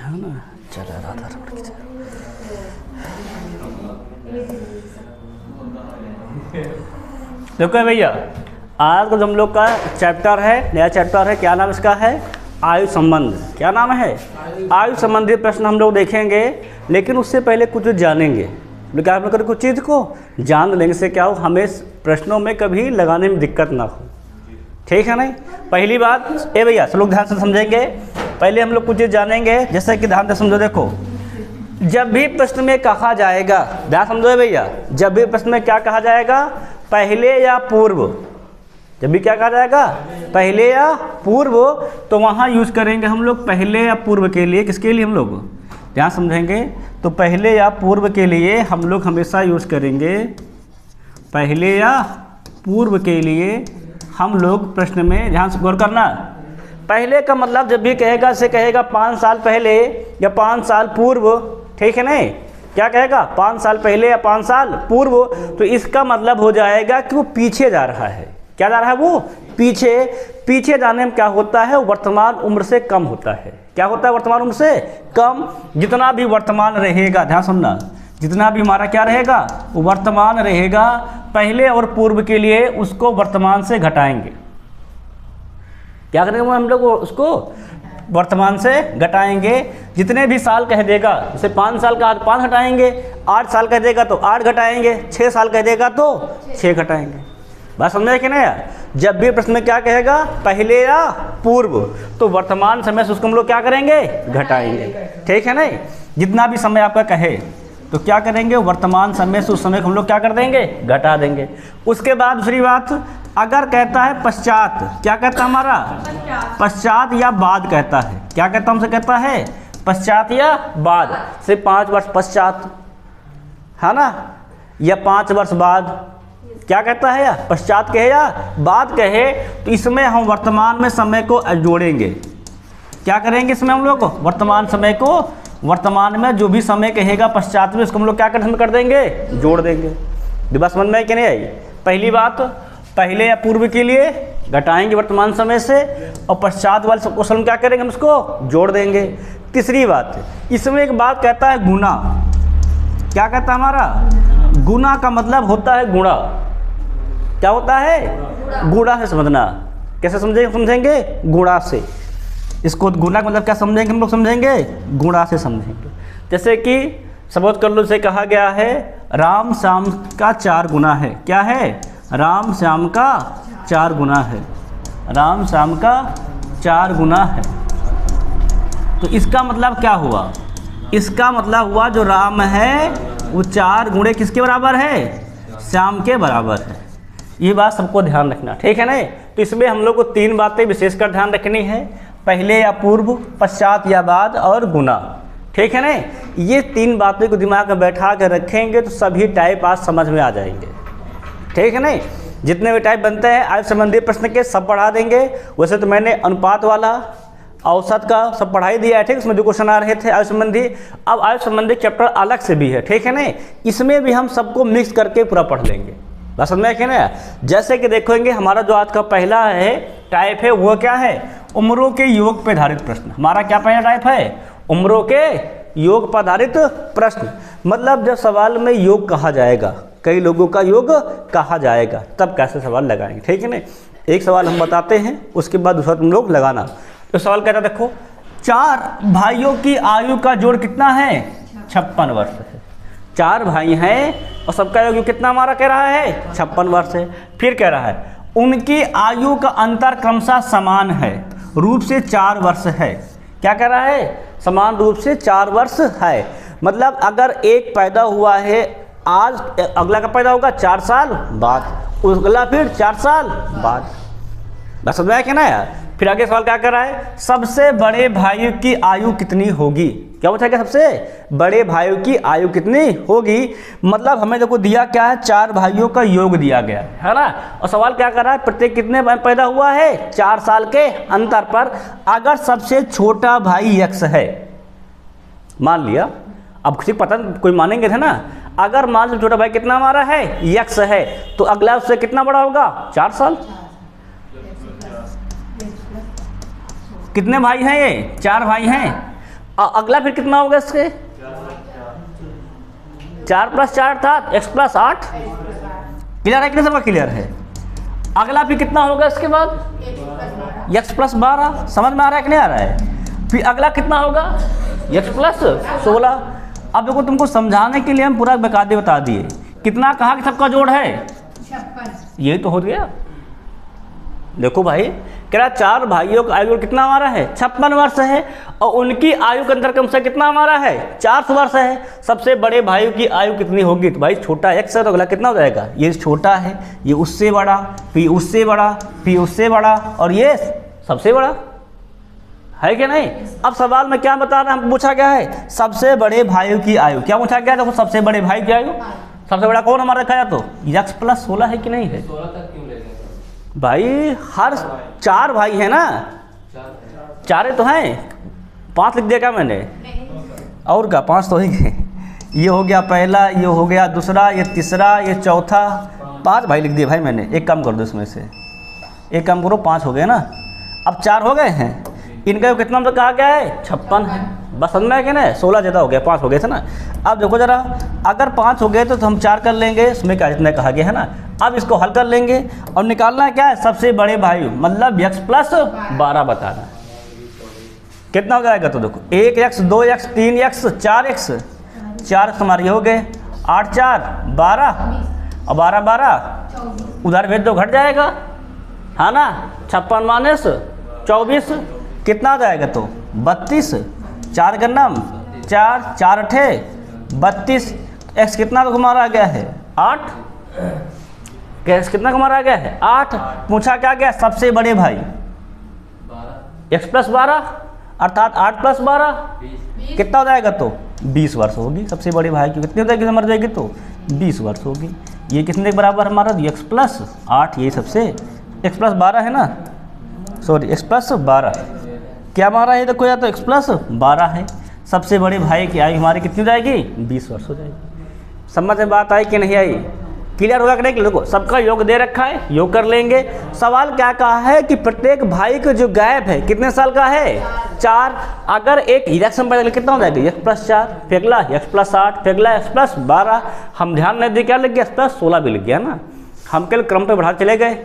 है ना। चला राधा रमण की जय। देखो भैया, आज का हम लोग का चैप्टर है, नया चैप्टर है, क्या नाम इसका है? आयु संबंध। क्या नाम है? आयु संबंधी प्रश्न हम लोग देखेंगे, लेकिन उससे पहले कुछ जानेंगे। क्या हम लोग कुछ चीज़ को जान लेने से क्या हो, हमें प्रश्नों में कभी लगाने में दिक्कत ना हो। ठीक है नहीं? पहली बात ए भैया सब लोग ध्यान से समझेंगे। पहले हम लोग कुछ चीज़ जानेंगे, जैसे कि ध्यान से समझो। देखो, जब भी प्रश्न में कहा जाएगा, ध्यान समझो भैया, जब भी प्रश्न में क्या कहा जाएगा, पहले या पूर्व, जब भी क्या कहा जाएगा, पहले या पूर्व, तो वहाँ यूज़ करेंगे हम लोग पहले या पूर्व के लिए। किसके लिए हम लोग ध्यान समझेंगे? तो पहले या पूर्व के लिए हम लोग हमेशा यूज़ करेंगे, पहले या पूर्व के लिए हम लोग प्रश्न में ध्यान से गौर करना। पहले का मतलब जब भी कहेगा से कहेगा 5 साल पहले या 5 साल पूर्व, ठीक है नहीं? क्या कहेगा? 5 साल पहले या 5 साल पूर्व, तो इसका मतलब हो जाएगा कि वो पीछे जा रहा है। क्या जा रहा है? वो पीछे। पीछे जाने में क्या होता है? वर्तमान उम्र से कम होता है। क्या होता है? वर्तमान उम्र से कम। जितना भी वर्तमान रहेगा, ध्यान सुनना, जितना भी हमारा क्या रहेगा, वो वर्तमान रहेगा, पहले और पूर्व के लिए उसको वर्तमान से घटाएंगे। क्या करेंगे हम लोग? उसको वर्तमान से घटाएंगे। जितने भी साल कह देगा, जैसे 5 साल का 5 घटाएंगे, 8 साल कह देगा तो 8 घटाएंगे, 6 साल कह देगा तो 6 घटाएंगे। बात समझे कि नहीं? जब भी प्रश्न में क्या कहेगा, पहले या पूर्व, तो वर्तमान समय से उसको हम लोग क्या करेंगे? घटाएंगे। ठीक है नहीं? जितना भी समय आपका कहे तो क्या करेंगे? वर्तमान समय से उस समय को हम लोग क्या कर देंगे? घटा देंगे। उसके बाद दूसरी बात, अगर कहता है पश्चात, क्या कहता है हमारा? पश्चात या बाद कहता है। क्या कहता हमसे? कहता है पश्चात या बाद, से 5 वर्ष पश्चात, है ना, या 5 वर्ष बाद। क्या कहता है? या पश्चात कहे या बाद कहे, तो इसमें हम वर्तमान में समय को जोड़ेंगे। क्या करेंगे इसमें हम लोग? वर्तमान समय को, वर्तमान में जो भी समय कहेगा पश्चात में, उसको हम लोग क्या कर देंगे? जोड़ देंगे। बात समझ में कि नहीं आई? पहली बात, पहले या पूर्व के लिए घटाएंगे वर्तमान समय से, और पश्चात वाले क्वेश्चन हम क्या करेंगे? हम उसको जोड़ देंगे। तीसरी बात, इसमें एक बात कहता है गुना। क्या कहता है हमारा? गुना का मतलब होता है गुणा। क्या होता है? गुणा से समझना। कैसे समझेंगे? गुणा से। इसको गुणा का मतलब क्या समझेंगे हम लोग? समझेंगे गुणा से समझेंगे। जैसे कि सपोज कर लो, से कहा गया है राम श्याम का 4 गुना है। क्या है? राम श्याम का 4 गुना है। राम श्याम का 4 गुना है। तो इसका मतलब क्या हुआ? इसका मतलब हुआ जो राम है वो 4 गुणे किसके बराबर है? श्याम के बराबर है। ये बात सबको ध्यान रखना। ठीक है नहीं? तो इसमें हम लोग को 3 बातें विशेषकर ध्यान रखनी है, पहले या पूर्व, पश्चात या बाद, और गुना। ठीक है नहीं? ये 3 बातें को दिमाग में बैठा कर रखेंगे तो सभी टाइप आज समझ में आ जाएंगे। ठीक है नहीं? जितने भी टाइप बनते हैं आयु संबंधी प्रश्न के सब पढ़ा देंगे। वैसे तो मैंने अनुपात वाला, औसत का सब पढ़ाई दिया है। ठीक, उसमें जो क्वेश्चन आ रहे थे आयु संबंधी। अब आयु संबंधी चैप्टर अलग से भी है। ठीक है नहीं? इसमें भी हम सबको मिक्स करके पूरा पढ़ लेंगे। बस समझ में ना? जैसे कि देखेंगे हमारा जो आज का पहला है टाइप है, वो क्या है? उम्रों के योग पर आधारित प्रश्न। हमारा क्या पहला टाइप है? उम्रों के योग पर आधारित प्रश्न। मतलब जब सवाल में योग कहा जाएगा, कई लोगों का योग कहा जाएगा, तब कैसे सवाल लगाएंगे। ठीक है ना? एक सवाल हम बताते हैं, उसके बाद दूसरा तुम लोग लगाना। तो सवाल कहता है, देखो 4 भाइयों की आयु का जोड़ कितना है? 56 वर्ष है। 4 भाई हैं और सबका आयु कितना हमारा कह रहा है? 56 वर्ष है। फिर कह रहा है उनकी आयु का अंतर क्रमशः समान है रूप से 4 वर्ष है। क्या कह रहा है? समान रूप से 4 वर्ष है। मतलब अगर एक पैदा हुआ है आज, अगला का पैदा होगा 4 साल बाद, अगला फिर 4 साल बाद। बस समझ में ना यार? फिर आगे सवाल क्या कर रहा है? सबसे बड़े भाई की आयु कितनी होगी? क्या पूछा गया? सबसे बड़े भाइयों की आयु कितनी होगी? मतलब हमें देखो दिया क्या है? 4 भाइयों का योग दिया गया है ना? और सवाल क्या कर रहा है? प्रत्येक कितने पैदा हुआ है? 4 साल के अंतर पर। अगर सबसे छोटा भाई यक्ष है, मान लिया, अब किसी पता कोई मानेंगे थे ना, अगर मान लो छोटा भाई कितना हमारा है? यक्ष है, तो अगला उससे कितना बड़ा होगा? 4 साल। कितने भाई हैं ये? 4 भाई हैं। अगला फिर कितना होगा इसके, 4 + 4 था, x + 8। क्लियर है कि नहीं, सबका क्लियर है। अगला फिर कितना होगा इसके बाद, x + 12। समझ में आ रहा है कि नहीं आ रहा है। फिर अगला कितना होगा, x + 16। अब देखो तुमको समझाने के लिए हम पूरा बेकायदे बता दिए। कितना कहा कि सबका जोड़ है, 56। यही तो हो गया। देखो भाई, कह रहा 4 भाइयों का आयु कितना हमारा है, 56 वर्ष है, और उनकी आयु के अंदर कम से कितना हमारा है, 400 वर्ष है। सबसे बड़े भाई की आयु कितनी होगी, तो भाई छोटा x है तो अगला कितना हो जाएगा, ये छोटा है, ये उससे बड़ा, फिर उससे बड़ा, फिर उससे बड़ा, और ये सबसे बड़ा है कि नहीं। अब सवाल में क्या बता रहा है, हम पूछा गया है सबसे बड़े भाइयों की आयु। क्या पूछा गया, देखो सबसे बड़े भाई की आयु, सबसे बड़ा कौन हमारा रखा जाए, तो x + 16 है कि नहीं है। 16 तक क्यों ले गए भाई हर 4 भाई है ना, 4 तो हैं, 5 लिख दिया क्या मैंने, और क्या 5 तो ही। ये हो गया पहला, ये हो गया दूसरा, ये तीसरा, ये चौथा, 5 भाई लिख दिए भाई मैंने। एक काम कर दो, इसमें से एक काम करो, 5 हो गए ना, अब 4 हो गए हैं। इनका कितना मतलब कहा गया है, 56 है। बस समझ में है कि ना, 16 ज़्यादा हो गया, 5 हो गए थे ना। अब देखो जरा, अगर 5 हो गए तो हम 4 कर लेंगे, इसमें क्या जितना कहा गया है ना। अब इसको हल कर लेंगे और निकालना क्या है, सबसे बड़े भाई मतलब x + 12 बताना। कितना हो जाएगा, तो देखो 1x 2x 3x 4x, 4 हमारे हो गए, 8 4 12, और 12 12 उधर भेज दो, घट जाएगा, है ना। 56 - 24 कितना हो जाएगा, तो 32। 4 का नाम 4 4 अठे 32। x कितना तो हमारा आ गया है 8, x कितना हमारा आ गया है 8। पूछा क्या गया, सबसे बड़े भाई x + 12, अर्थात 8 + 12 कितना हो जाएगा, तो 20 वर्ष होगी। सबसे बड़े भाई की कितनी हो जाएगी, मर जाएगी, तो 20 वर्ष होगी। ये कितने के बराबर हमारा, x + 8, ये सबसे x + 12 है ना, सॉरी x + 12 क्या हमारा है, देखो या तो x + 12 है। सबसे बड़े भाई की आयु हमारी कितनी हो जाएगी, 20 वर्ष हो जाएगी। समझ में बात आई कि नहीं आई, क्लियर होगा कि नहीं। देखो सबका योग दे रखा है, योग कर लेंगे। सवाल क्या कहा है कि प्रत्येक भाई का जो गैप है कितने साल का है, 4। अगर एक इलेक्शन पर कितना हो जाएगा, x + 4, फेंकला x + 8, फेंकला x + 12। हम ध्यान नहीं दे, क्या लग गया, x + 16 भी लग गया ना। हम केवल क्रम पे बढ़ा चले गए।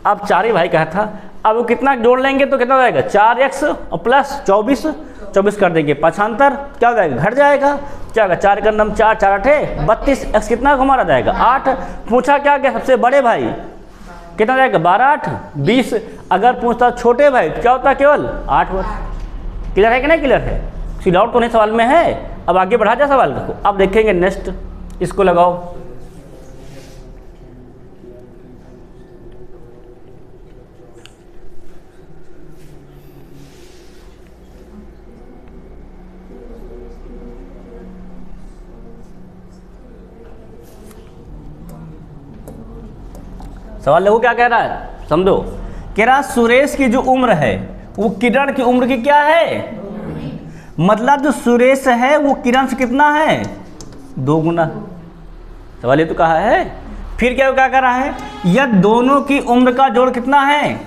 अब 4 ही भाई कहा था, अब वो कितना जोड़ लेंगे तो कितना हो जाएगा, 4x और प्लस 24, 24 कर देंगे 75, क्या हो जाएगा, घट जाएगा। क्या होगा, 4 का नाम 4 4 अठे 32, x कितना हमारा जाएगा 8। पूछा क्या गया, सबसे बड़े भाई कितना जाएगा, 12 8 20। अगर पूछता छोटे भाई तो क्या होता, केवल 8 वर्ष। क्लियर है कि नहीं, क्लियर है, सीधा आउट तो नहीं सवाल में है। अब आगे बढ़ा जाए सवाल को, अब देखेंगे नेक्स्ट, इसको लगाओ। सवाल देखो क्या कह रहा है, समझो। कह रहा सुरेश की जो उम्र है वो किरण की उम्र की क्या है, मतलब जो सुरेश है वो किरण से कितना है, 2 गुना। सवाल ये तो कहा है। फिर क्या कह रहा है, यह दोनों की उम्र का जोड़ कितना है,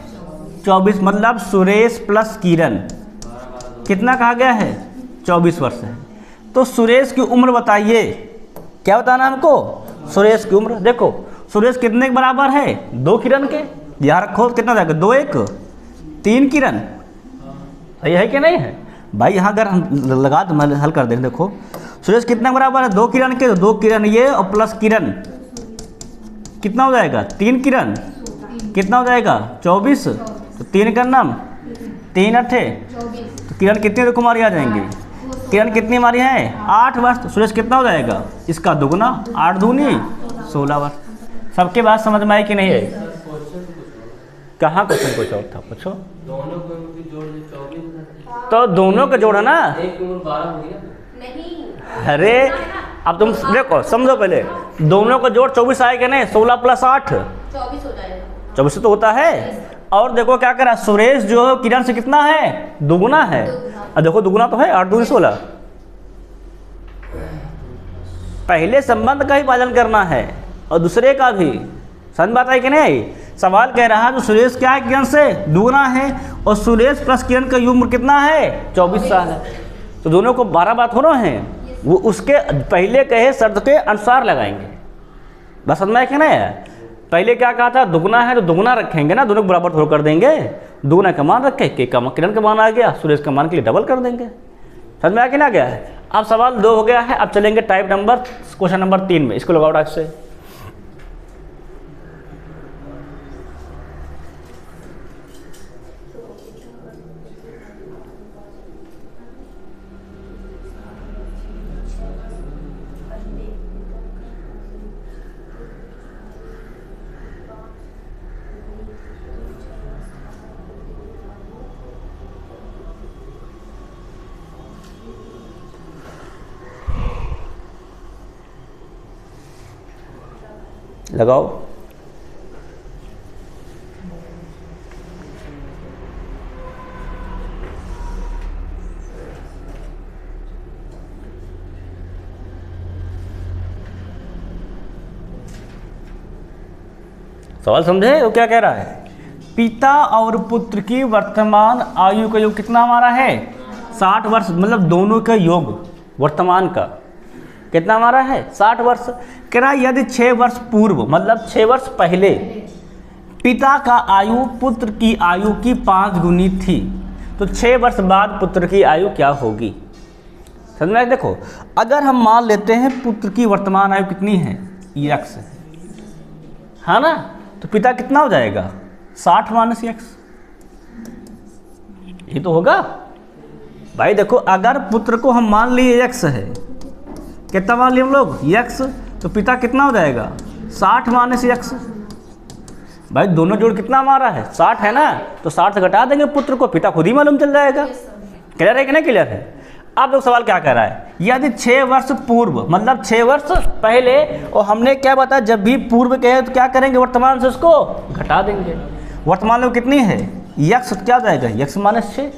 24, मतलब सुरेश प्लस किरण कितना कहा गया है, 24 वर्ष है। तो सुरेश की उम्र बताइए, क्या बताना हमको, सुरेश की उम्र। देखो सुरेश कितने के बराबर है, 2 किरण के, यहाँ रखो कितना जाएगा, 2 1 3 किरण, सही है कि नहीं है भाई। यहाँ अगर हम लगा तो मैं हल कर दें, देखो सुरेश कितने के बराबर है, 2 किरण के, तो 2 किरण ये और प्लस किरण कितना हो जाएगा, 3 किरण कितना हो जाएगा, 24। तो 3 का नाम 3 अठे, तो किरण कितनी देखो हमारी आ जाएंगी, किरण कितनी हमारी है 8 वर्ष। तो सुरेश कितना हो जाएगा, इसका दुगुना, 8 दूनी 16 वर्ष। सबके बात समझ में आई कि नहीं है, कहाँ क्वेश्चन कुछ और था, पूछो। दोनों को जोड़ 24, तो दोनों का जोड़ है ना, एक उम्र 12 हो गया नहीं, अरे अब तुम देखो समझो, पहले दोनों का जोड़ 24 आएगा नहीं, 16 + 8 24 हो जाएगा, 24 तो होता है। और देखो क्या करा, सुरेश जो किरण से कितना है, दुगुना है। और देखो दुगुना तो है, 8 दूनी 16। पहले संबंध का ही पालन करना है और दूसरे का भी, समझ बात है कि नहीं। सवाल कह रहा है तो सुरेश क्या है, किरण से दुगुना है, और सुरेश प्लस किरण का उम्र कितना है, 24 साल है। तो दोनों को 12 बात हो रहे हैं, वो उसके पहले कहे शर्त के अनुसार लगाएंगे। बस समझ में आया कि नहीं है? पहले क्या कहा था, दुगना है तो दुगना रखेंगे ना, दोनों को बराबर थोड़ा कर देंगे। दुगना का मान रखे, के का किरण का मान आ गया, सुरेश का मान के लिए डबल कर देंगे। समझ में आया कि ना गया है? अब सवाल 2 हो गया है। अब चलेंगे टाइप नंबर क्वेश्चन नंबर 3 में। इसको लगाओ टाइप से। लगाओ। सवाल समझे? वो क्या कह रहा है, पिता और पुत्र की वर्तमान आयु का योग कितना हमारा है, 60 वर्ष। मतलब दोनों का योग वर्तमान का कितना हमारा है, 60 वर्ष। कह रहा यदि 6 वर्ष पूर्व, मतलब 6 वर्ष पहले पिता का आयु पुत्र की आयु की 5 गुनी थी, तो 6 वर्ष बाद पुत्र की आयु क्या होगी। समझ में? देखो, अगर हम मान लेते हैं पुत्र की वर्तमान आयु कितनी है, x है ना, तो पिता कितना हो जाएगा, 60 माइनस x। ये तो होगा भाई। देखो, अगर पुत्र को हम मान लिए x है, कितना मान लिए हम लोग, x, तो पिता कितना हो जाएगा, 60 माइनस x। भाई दोनों जोड़ कितना हमारा है, 60 है ना, तो 60 से घटा देंगे पुत्र को, पिता खुद ही मालूम चल जाएगा। क्लियर है कि नहीं क्लियर है? अब लोग सवाल क्या कह रहा है, यदि 6 वर्ष पूर्व, मतलब 6 वर्ष पहले, और हमने क्या बताया, जब भी पूर्व कहे तो क्या करेंगे, वर्तमान से उसको घटा देंगे। वर्तमान में कितनी है, x, क्या हो जाएगा, x माइनस 6।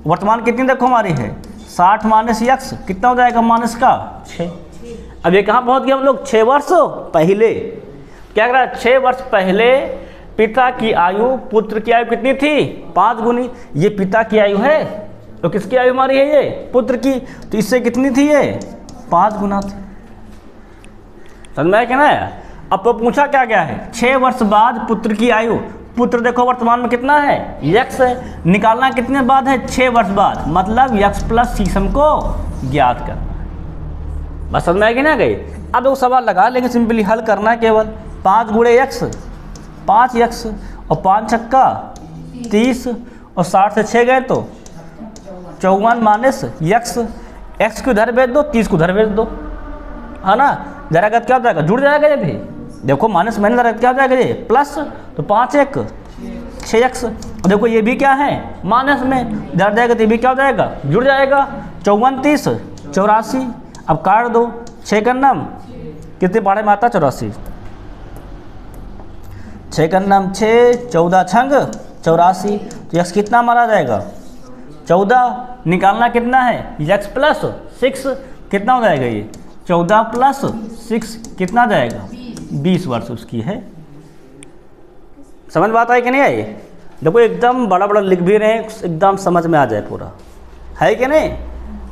वर्तमान कितनी देखो हमारी है, 60 माइनस x, कितना हो जाएगा, माइनस का 6। अब ये कहाँ पहुँच गए हम लोग, 6 वर्ष पहले। क्या कह रहा है, 6 वर्ष पहले पिता की आयु पुत्र की आयु कितनी थी, 5 गुनी। ये पिता की आयु है, तो किसकी आयु हमारी है, ये पुत्र की, तो इससे कितनी थी, ये 5 गुना थी। समझ में आया कि ना? अब तो पूछा क्या गया है, 6 वर्ष बाद पुत्र की आयु। पुत्र देखो वर्तमान में कितना है, x है, निकालना कितने बाद है, 6 वर्ष बाद, मतलब x प्लस 6 हमको ज्ञात करना है। बस समझ में आएगी ना गई? अब वो सवाल लगा लेंगे, सिंपली हल करना है केवल। 5 गुणे x, 5x, और 5 छक्का 30, और 60 से 6 गए तो 54 माइनस x को उधर भेज दो, 30 को उधर भेज दो, है ना। जरा क्या हो जाएगा, जुड़ जाएगा ये भी। देखो माइनस मैंने जरा क्या हो जाएगा, ये प्लस, तो 5 1 6x। देखो ये भी क्या है, माइनस में जरा जाएगा तो ये भी क्या हो जाएगा, जुड़ जाएगा। 54 30 84। अब काट दो, 6 का नाम कितने पाड़े में आता, 84। 6 का नाम 6, 14 छंग 84, तो x कितना मारा जाएगा, 14। निकालना कितना है, x प्लस 6, कितना हो जाएगा ये, 14 प्लस 6 कितना जाएगा, 20 वर्ष उसकी है। समझ बात आई कि नहीं आई? देखो एकदम बड़ा बड़ा लिख भी रहे हैं, एकदम समझ में आ जाए पूरा, है कि नहीं?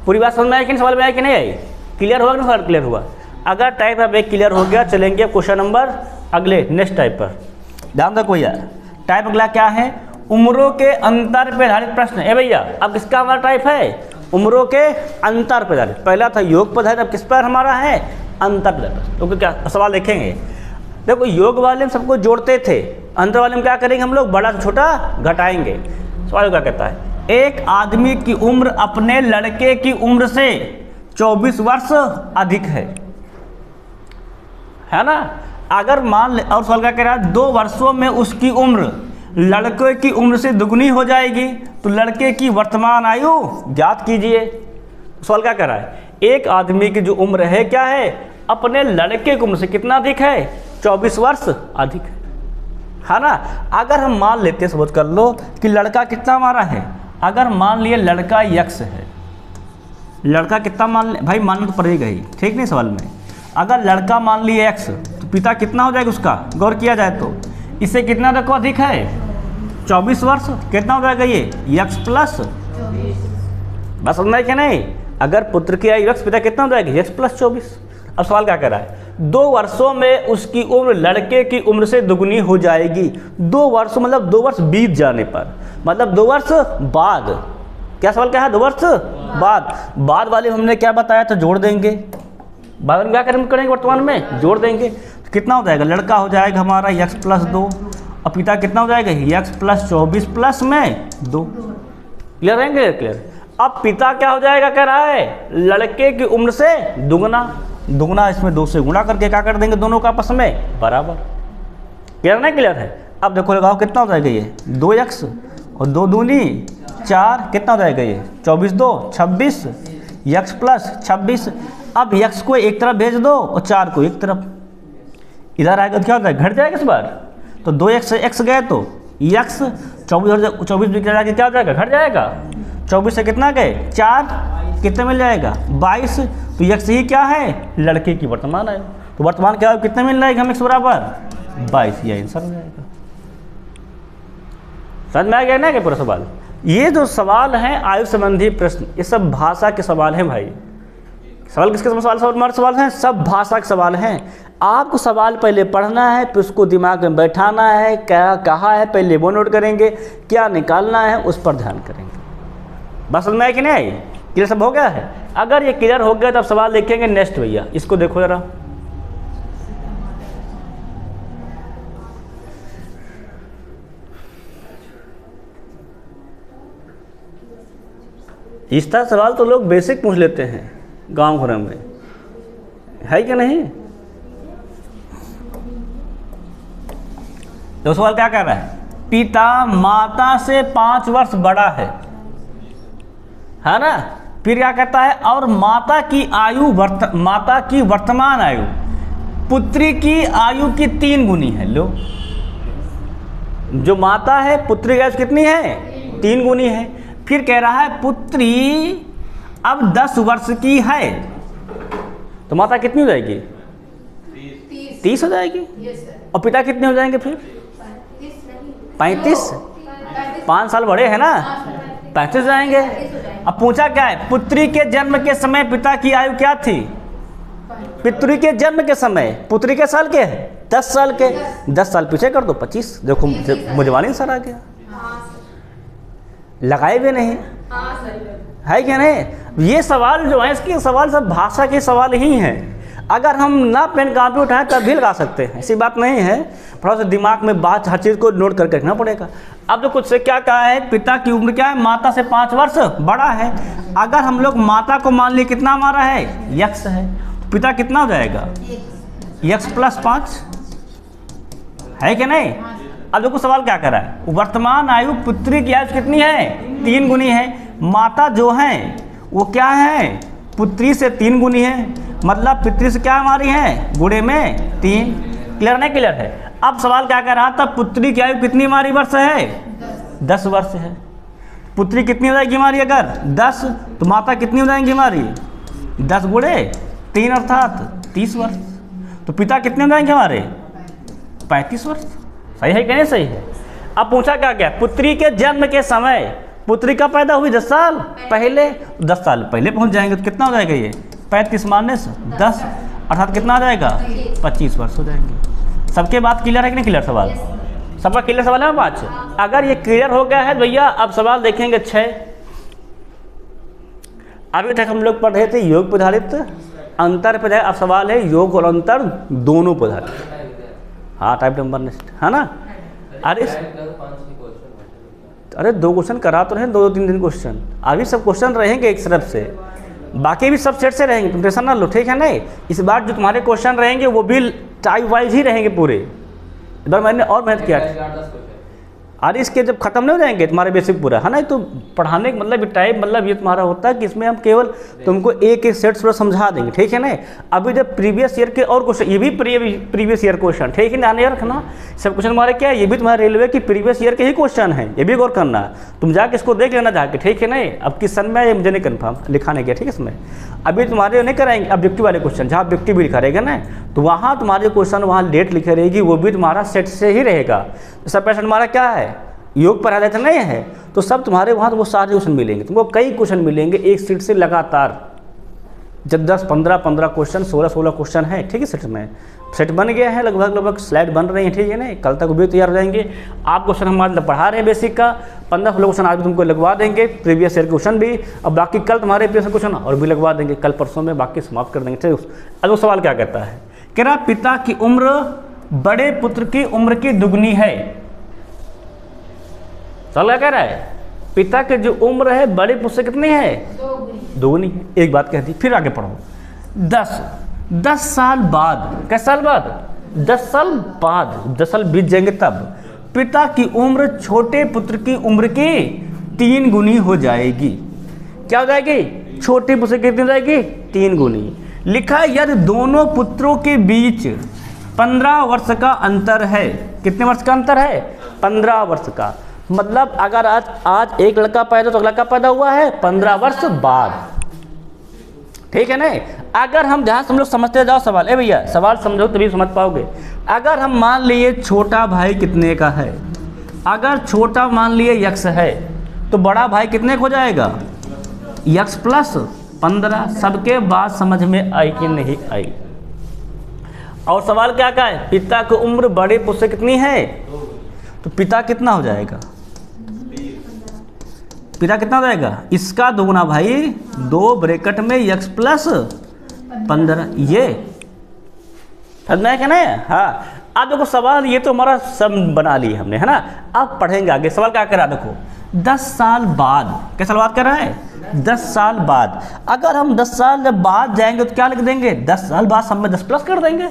पूरी बात समझ में आई कि नहीं, सवाल में आई कि नहीं आई? क्लियर हुआ कि नहीं? सवाल क्लियर हुआ? अगर टाइप अब एक क्लियर हो गया, चलेंगे क्वेश्चन नंबर अगले नेक्स्ट टाइप पर। ध्यान रखो यार, टाइप अगला क्या है, उम्रों के अंतर पर आधारित प्रश्न। ए भैया, अब किसका हमारा टाइप है, उम्रों के अंतर पर आधारित। पहला था योग पर आधारित, अब किस पर हमारा है, अंतर पर आधारित। तो क्या सवाल देखेंगे, देखो योग वाले में सबको जोड़ते थे, अंतर वाले में क्या करेंगे हम लोग, बड़ा से छोटा घटाएंगे। सवाल क्या कहता है, एक आदमी की उम्र अपने लड़के की उम्र से 24 वर्ष अधिक है ना। अगर मान ले, और सवाल क्या कह रहा है, 2 वर्षों में उसकी उम्र लड़के की उम्र से दुगनी हो जाएगी, तो लड़के की वर्तमान आयु ज्ञात कीजिए। सवाल क्या कह रहा है, एक आदमी की जो उम्र है क्या है, अपने लड़के की उम्र से कितना अधिक है, 24 वर्ष अधिक है ना। अगर हम मान लेते हैं, समझ कर लो कि लड़का कितना हमारा है, अगर मान लिए लड़का x है, लड़का कितना मान ले भाई, मानना तो पड़ेगा ही, ठीक नहीं। सवाल में अगर लड़का मान लिए x, तो पिता कितना हो जाएगा उसका, गौर किया जाए तो इससे कितना देखो अधिक है, 24 वर्ष, कितना हो जाएगा ये x प्लस, बस समझ में कि नहीं। अगर पुत्र की आयु x, पिता कितना हो जाएगा x प्लस 24। अब सवाल क्या कह रहा है, 2 वर्षों में उसकी उम्र लड़के की उम्र से दुगनी हो जाएगी। 2 वर्ष मतलब 2 वर्ष बीत जाने पर, मतलब 2 वर्ष बाद। क्या सवाल क्या है, 2 वर्ष बाद वाले हमने क्या बताया था, जोड़ देंगे। बाद में क्या करेंगे वर्तमान में, जोड़ देंगे। तो कितना हो जाएगा, लड़का हो जाएगा हमारा x प्लस 2 और पिता कितना हो जाएगा x प्लस 24 प्लस में 2। क्लियर रहेंगे, क्लियर। अब पिता क्या हो जाएगा, कह रहा है लड़के की उम्र से दुगना, इसमें 2 से गुणा करके क्या कर देंगे, दोनों का आपस में बराबर। क्लियर नहीं, क्लियर है। अब देखो लगाओ कितना हो जाएगा ये 2x और 2 दूनी 4, कितना हो जाएगा ये 24 2 26 x प्लस 26। अब x को एक तरफ भेज दो और 4 को एक तरफ, इधर आएगा तो क्या होता है, घट जाएगा इस बार। तो 2x से x गए तो x, 24 क्या हो जाएगा, घट जाएगा। 24 से कितना गए 4, कितने मिल जाएगा 22। तो x ही क्या है, लड़के की वर्तमान आयु। तो वर्तमान क्या कितने मिल जाएगा हमें x बराबर 22, ये आंसर हो जाएगा। समझ में आ गया ना क्या पूरा सवाल। ये जो सवाल हैं आयु संबंधी प्रश्न, ये सब भाषा के सवाल हैं भाई। सवाल किसके सवाल सवाल हैं, सब भाषा के सवाल हैं। आपको सवाल पहले पढ़ना है, फिर उसको दिमाग में बैठाना है, क्या कहा है पहले वो नोट करेंगे, क्या निकालना है उस पर ध्यान करेंगे। बस समझ में आया कि नहीं आई, क्लियर सब हो गया है। अगर ये क्लियर हो गया तो अब सवाल देखेंगे नेक्स्ट। भैया इसको देखो जरा, इस तरह सवाल तो लोग बेसिक पूछ लेते हैं गांव घर में, है कि नहीं। तो सवाल क्या कह रहा है, पिता माता से 5 वर्ष बड़ा है ना। फिर क्या कहता है, और माता की वर्तमान आयु पुत्री की आयु की 3 गुनी है। लो, जो माता है पुत्री की आयु कितनी है, 3 गुनी है। फिर कह रहा है पुत्री अब 10 वर्ष की है, तो माता कितनी हो जाएगी 30 हो जाएगी। और पिता कितने हो जाएंगे फिर 35, 5 साल बड़े हैं ना, 35 जाएंगे। अब पूछा क्या है, पुत्री के जन्म के समय पिता की आयु क्या थी, पुत्री के जन्म के समय पुत्री के साल के है 10 साल के, 10 साल पीछे कर दो 25। देखो मुझवानी सर आ गया, लगाए भी नहीं, है क्या नहीं। ये सवाल जो है इसके सवाल सब भाषा के सवाल ही हैं। अगर हम ना पेन कापी उठाएं तब भी लगा सकते हैं, ऐसी बात नहीं है। थोड़ा सा दिमाग में बात हर चीज़ को नोट करके रखना पड़ेगा। अब जो कुछ से क्या कहा है, पिता की उम्र क्या है, माता से 5 वर्ष बड़ा है। अगर हम लोग माता को मान लिए कितना हमारा है x है, तो पिता कितना हो जाएगा x प्लस 5, है कि नहीं। अब देखो सवाल क्या कर रहा है, वर्तमान आयु पुत्री की आयु कितनी है 3 गुनी है। माता जो है वो क्या है, पुत्री से 3 गुनी है, मतलब पुत्री से क्या हमारी है गुणे में 3। क्लियर नहीं, क्लियर है। अब सवाल क्या कर रहा था, पुत्री की आयु कितनी हमारी वर्ष है 10 वर्ष है। पुत्री कितनी हो जाएगी हमारी अगर 10, तो माता कितनी हो जाएंगी हमारी 10 गुणे 3 अर्थात 30 वर्ष। तो पिता कितने हो जाएंगे हमारे 35 वर्ष। सही है कि नहीं, सही है। अब पूछा क्या क्या, पुत्री के जन्म के समय पुत्री का पैदा हुई 10 साल पहले, 10 साल पहले पहुंच जाएंगे तो कितना हो जाएगा ये 35 माइनस 10 अर्थात कितना आ जाएगा 25 वर्ष हो जाएंगे। सबके बात क्लियर है कि नहीं, क्लियर सवाल, सबका क्लियर सवाल है 5। अगर ये क्लियर हो गया है भैया, अब सवाल देखेंगे 6। अभी तक हम लोग पढ़ रहे थे योग पर आधारित, अंतर पर। अब सवाल है योग और अंतर दोनों पर आधारित। हाँ, टाइप नंबर नेक्स्ट है ना। अरे 2 क्वेश्चन करा तो रहे, 2-3 दिन क्वेश्चन। अभी सब क्वेश्चन रहेंगे एक तरफ से, बाकी भी सब सेट से रहेंगे, तुम टेंशन ना लो, ठीक है नहीं। इस बार जो तुम्हारे क्वेश्चन रहेंगे वो भी टाइप वाइज ही रहेंगे पूरे। इस बार मैंने और मेहनत किया। अरे इसके जब खत्म नहीं हो जाएंगे तुम्हारे बेसिक पूरा, है ना। तो पढ़ाने का मतलब टाइप मतलब ये तुम्हारा होता है कि इसमें हम केवल तुमको एक सेट्स पूरा समझा देंगे, ठीक है ना। अभी जब प्रीवियस ईयर के और क्वेश्चन, ये भी प्रीवियस ईयर क्वेश्चन, ठीक है ना, ध्यान रखना। सब क्वेश्चन हमारे क्या है, ये भी तुम्हारे रेलवे की प्रीवियस ईयर के ही क्वेश्चन है, ये भी गौर करना। तुम जाके इसको देख लेना जाके, ठीक है ना। अब किस सन में ये मुझे नहीं कन्फर्म लिखा नहीं गया, ठीक है। इसमें अभी तुम्हारे नहीं कराएंगे ऑब्जेक्टिव वाले क्वेश्चन, जहाँ ऑब्जेक्टिव भी लिखा रहेगा ना, तो वहाँ तुम्हारे क्वेश्चन वहाँ डेट लिखी रहेगी, वो भी तुम्हारा सेट से ही रहेगा। सब पैटर्न हमारा क्या है, योग पर आधारित नहीं है, तो सब तुम्हारे वहाँ तो वो सारे क्वेश्चन मिलेंगे तुमको, कई क्वेश्चन मिलेंगे एक सीट से लगातार। जब 10-15 क्वेश्चन 16 क्वेश्चन है, ठीक है, सेट में सेट बन गया है, लगभग स्लाइड बन रही है, ठीक है ना, कल तक भी तैयार हो जाएंगे। आप क्वेश्चन हम आज पढ़ा रहे हैं बेसिक का, 15-16 क्वेश्चन आज भी तुमको लगवा देंगे, प्रीवियस ईयर क्वेश्चन भी, और बाकी कल तुम्हारे प्रीवियस क्वेश्चन और भी लगवा देंगे, कल परसों में बाकी समाप्त कर देंगे, ठीक है। अब वो सवाल क्या कहता है, कह रहा पिता की उम्र बड़े पुत्र की उम्र की दुगनी है। सवाल क्या कह रहा है, पिता की जो उम्र है बड़े पुत्र से कितनी है, दुगनी है। एक बात कह दी, फिर आगे पढ़ो। 10 साल बाद, कैसे साल बाद, 10 साल बाद, 10 साल बीत जाएंगे तब पिता की उम्र छोटे पुत्र की उम्र की 3 गुनी हो जाएगी। क्या हो जाएगी, छोटे पुत्र की कितनी हो जाएगी, 3 गुनी। लिखा है यदि दोनों पुत्रों के बीच 15 वर्ष का अंतर है। कितने वर्ष का अंतर है, 15 वर्ष का। मतलब अगर आज एक लड़का पैदा तो अगला लड़का पैदा हुआ है 15 वर्ष बाद, ठीक है ना। अगर हम ध्यान से हम लोग समझते जाओ सवाल, ए भैया सवाल समझो तभी समझ पाओगे। अगर हम मान लिए छोटा भाई कितने का है, अगर छोटा मान लिए यक्स है तो बड़ा भाई कितने का हो जाएगा, यक्स प्लस 15। सबके बात समझ में आई कि नहीं आई। और सवाल क्या का है, पिता की उम्र बड़े पुत्र से कितनी है, तो पिता कितना हो जाएगा, पिता कितना हो जाएगा, इसका दोगुना भाई, 2 ब्रैकेट में यक्स प्लस 15। ये समझ में क्या ना। हाँ, अब देखो सवाल ये तो हमारा सब बना लिए हमने, है ना। अब पढ़ेंगे आगे। सवाल क्या कर रहा है, देखो 10 साल बाद, क्या सवाल बात कर रहा है, 10 साल बाद। अगर हम 10 साल जब बाद जाएंगे तो क्या लिख देंगे, 10 साल बाद सब में 10 प्लस कर देंगे।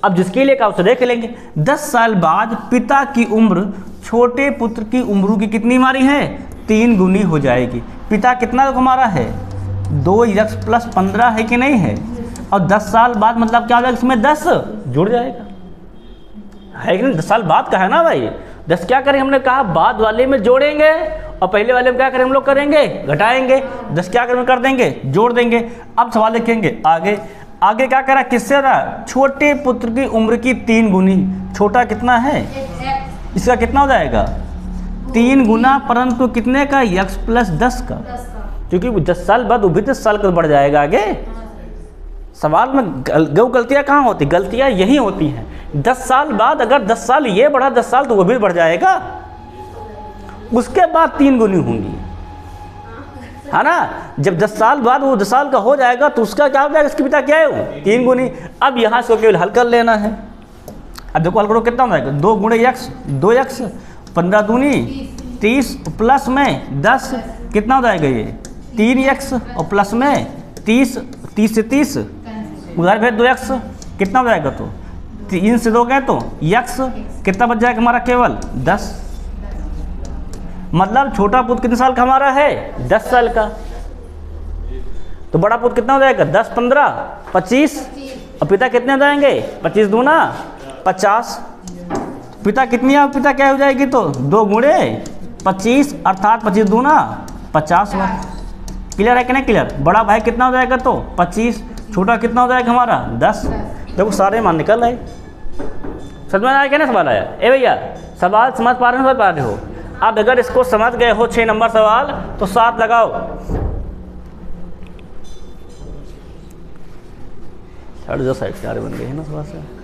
अब जिसके लिए कहा उसे देख लेंगे। 10 साल बाद पिता की उम्र छोटे पुत्र की उम्र की कितनी मारी है, 3 गुनी हो जाएगी। पिता कितना हमारा है, 2 यक्स प्लस 15 है कि नहीं है। और 10 साल बाद मतलब क्या हो जाएगा, इसमें 10 जुड़ जाएगा, है कि नहीं। 10 साल बाद का है ना भाई। 10 क्या करें, हमने कहा बाद वाले में जोड़ेंगे और पहले वाले में क्या करें हम लोग करेंगे, घटाएंगे। 10 क्या करें कर देंगे, जोड़ देंगे। अब सवाल लिखेंगे आगे। आगे क्या करा, किससे रहा, छोटे पुत्र की उम्र की 3 गुनी। छोटा कितना है, इसका कितना हो जाएगा, 3 गुना, परंतु कितने का, यक्स प्लस 10 का। क्योंकि 10 साल बाद वो भी 10 साल का बढ़ जाएगा आगे। सवाल में गलतियाँ कहाँ होती, गलतियाँ यही होती हैं। 10 साल बाद अगर 10 साल ये बढ़ा 10 साल तो वो भी बढ़ जाएगा, उसके बाद 3 गुनी होंगी, है ना। जब 10 साल बाद वो 10 साल का हो जाएगा तो उसका क्या हो जाएगा, इसके पिता क्या है वो, 3 गुनी। अब यहाँ से केवल हल कर लेना है। अब देखो हल करो कितना हो जाएगा, 2 गुणे यक्स, 2 यक्स, 15 दूनी 30 प्लस में 10 कितना हो जाएगा ये, 3 यक्स और प्लस में 30 से 30 उधर फिर 2 यक्स कितना हो जाएगा, तो 3 से 2 गए तो यक्स कितना बच जाएगा हमारा, केवल 10। मतलब छोटा पुत्र कितने साल का हमारा है, 10 साल का। तो बड़ा पुत्र कितना हो जाएगा, 10 15 25 और पिता कितने हो जाएंगे, 25 दूना 50। पिता कितनी है, पिता क्या हो जाएगी, तो 2 गुणे 25 अर्थात 25 दूना 50 हुआ। क्लियर है कि नहीं क्लियर। बड़ा भाई कितना हो जाएगा, तो 25, छोटा कितना हो जाएगा हमारा 10। देखो सारे मान निकल आए। समझ में आया क्या, ना सवाल आया। ए भैया सवाल समझ पा रहे हो, समझ पा रहे हो। अब अगर इसको समझ गए हो 6 नंबर सवाल तो 7 लगाओ। साढ़े 10 साइड से बन गए हैं ना सवाल से।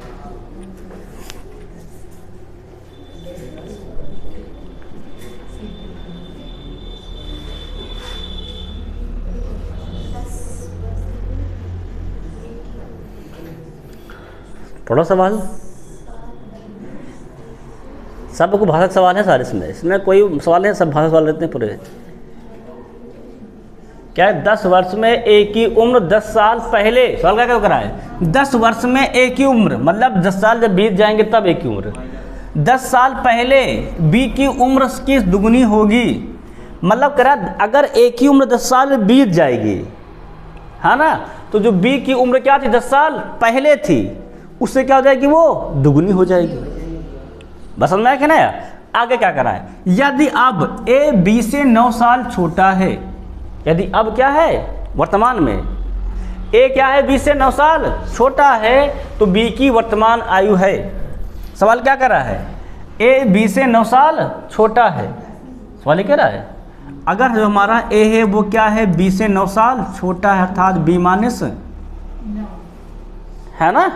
थोड़ा सवाल सबको भाषा सवाल है सारे, इसमें कोई सवाल है, सब भाषा सवाल रहते हैं पूरे। क्या है, 10 वर्ष में एक ही उम्र 10 साल पहले। सवाल क्या क्या करा है, 10 वर्ष में एक ही उम्र, मतलब 10 साल जब बीत जाएंगे तब एक ही उम्र। 10 साल पहले बी की उम्र की दुगनी होगी। मतलब करा अगर एक ही उम्र 10 साल बीत जाएगी, है ना, तो जो बी की उम्र क्या थी 10 साल पहले थी, उससे क्या हो जाएगी, वो दुगनी हो जाएगी। बस समझ में आया कि नहीं। आगे क्या करा है, यदि अब ए बी से 9 साल छोटा है, यदि अब क्या है वर्तमान में ए क्या है बी से 9 साल छोटा है, तो बी की वर्तमान आयु है। सवाल क्या कर रहा है, ए बी से 9 साल छोटा है, सवाल ये कह रहा है अगर जो हमारा ए है वो क्या है, बी से 9 साल छोटा है, अर्थात बी माइनस, है ना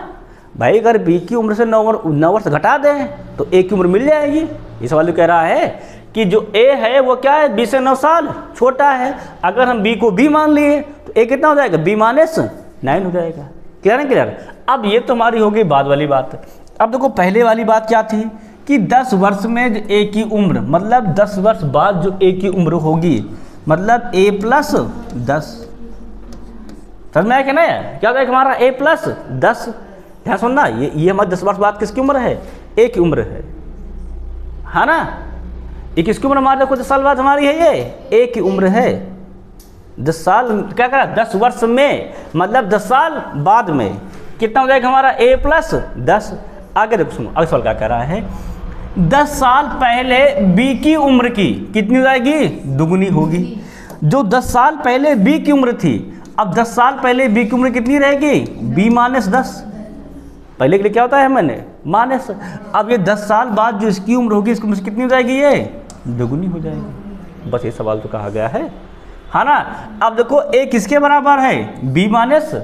भाई। अगर बी की उम्र से 9 वर्ष घटा दें तो ए की उम्र मिल जाएगी। ये सवाल कह रहा है कि जो ए है वो क्या है, बी से 9 साल छोटा है। अगर हम बी को बी मान लिए तो ए कितना हो जाएगा, बी माइनस 9 हो जाएगा। क्लियर है, क्लियर। अब ये तो हमारी हो गई बाद वाली बात। अब देखो पहले वाली बात क्या थी कि 10 वर्ष में जो ए की उम्र, मतलब 10 वर्ष बाद जो ए की उम्र होगी, मतलब ए प्लस 10। समझ में आया कि नहीं, क्या होगा हमारा ए प्लस 10। ध्यान सुनना, ये हमारे 10 वर्ष बाद किसकी उम्र है, ए की उम्र है ना। ये किसकी उम्र हमारे, देखो 10 साल बाद हमारी है, ये ए की उम्र है। 10 साल क्या करा, 10 वर्ष में मतलब 10 साल बाद में कितना हो जाएगा हमारा, ए प्लस 10। आगे देखो सुनो, अगला सवाल क्या कह रहा है, 10 साल पहले बी की उम्र की कितनी हो जाएगी, दुगुनी होगी। जो 10 साल पहले बी की उम्र थी, अब 10 साल पहले बी की उम्र कितनी रहेगी, बी माइनस 10। पहले के लिए क्या होता है मैंने माइनस। अब ये 10 साल बाद जो इसकी उम्र होगी, इसकी उम्र कितनी हो जाएगी, ये दुगुनी हो जाएगी। बस ये सवाल तो कहा गया है ना। अब देखो ए किसके बराबर है, बी माइनस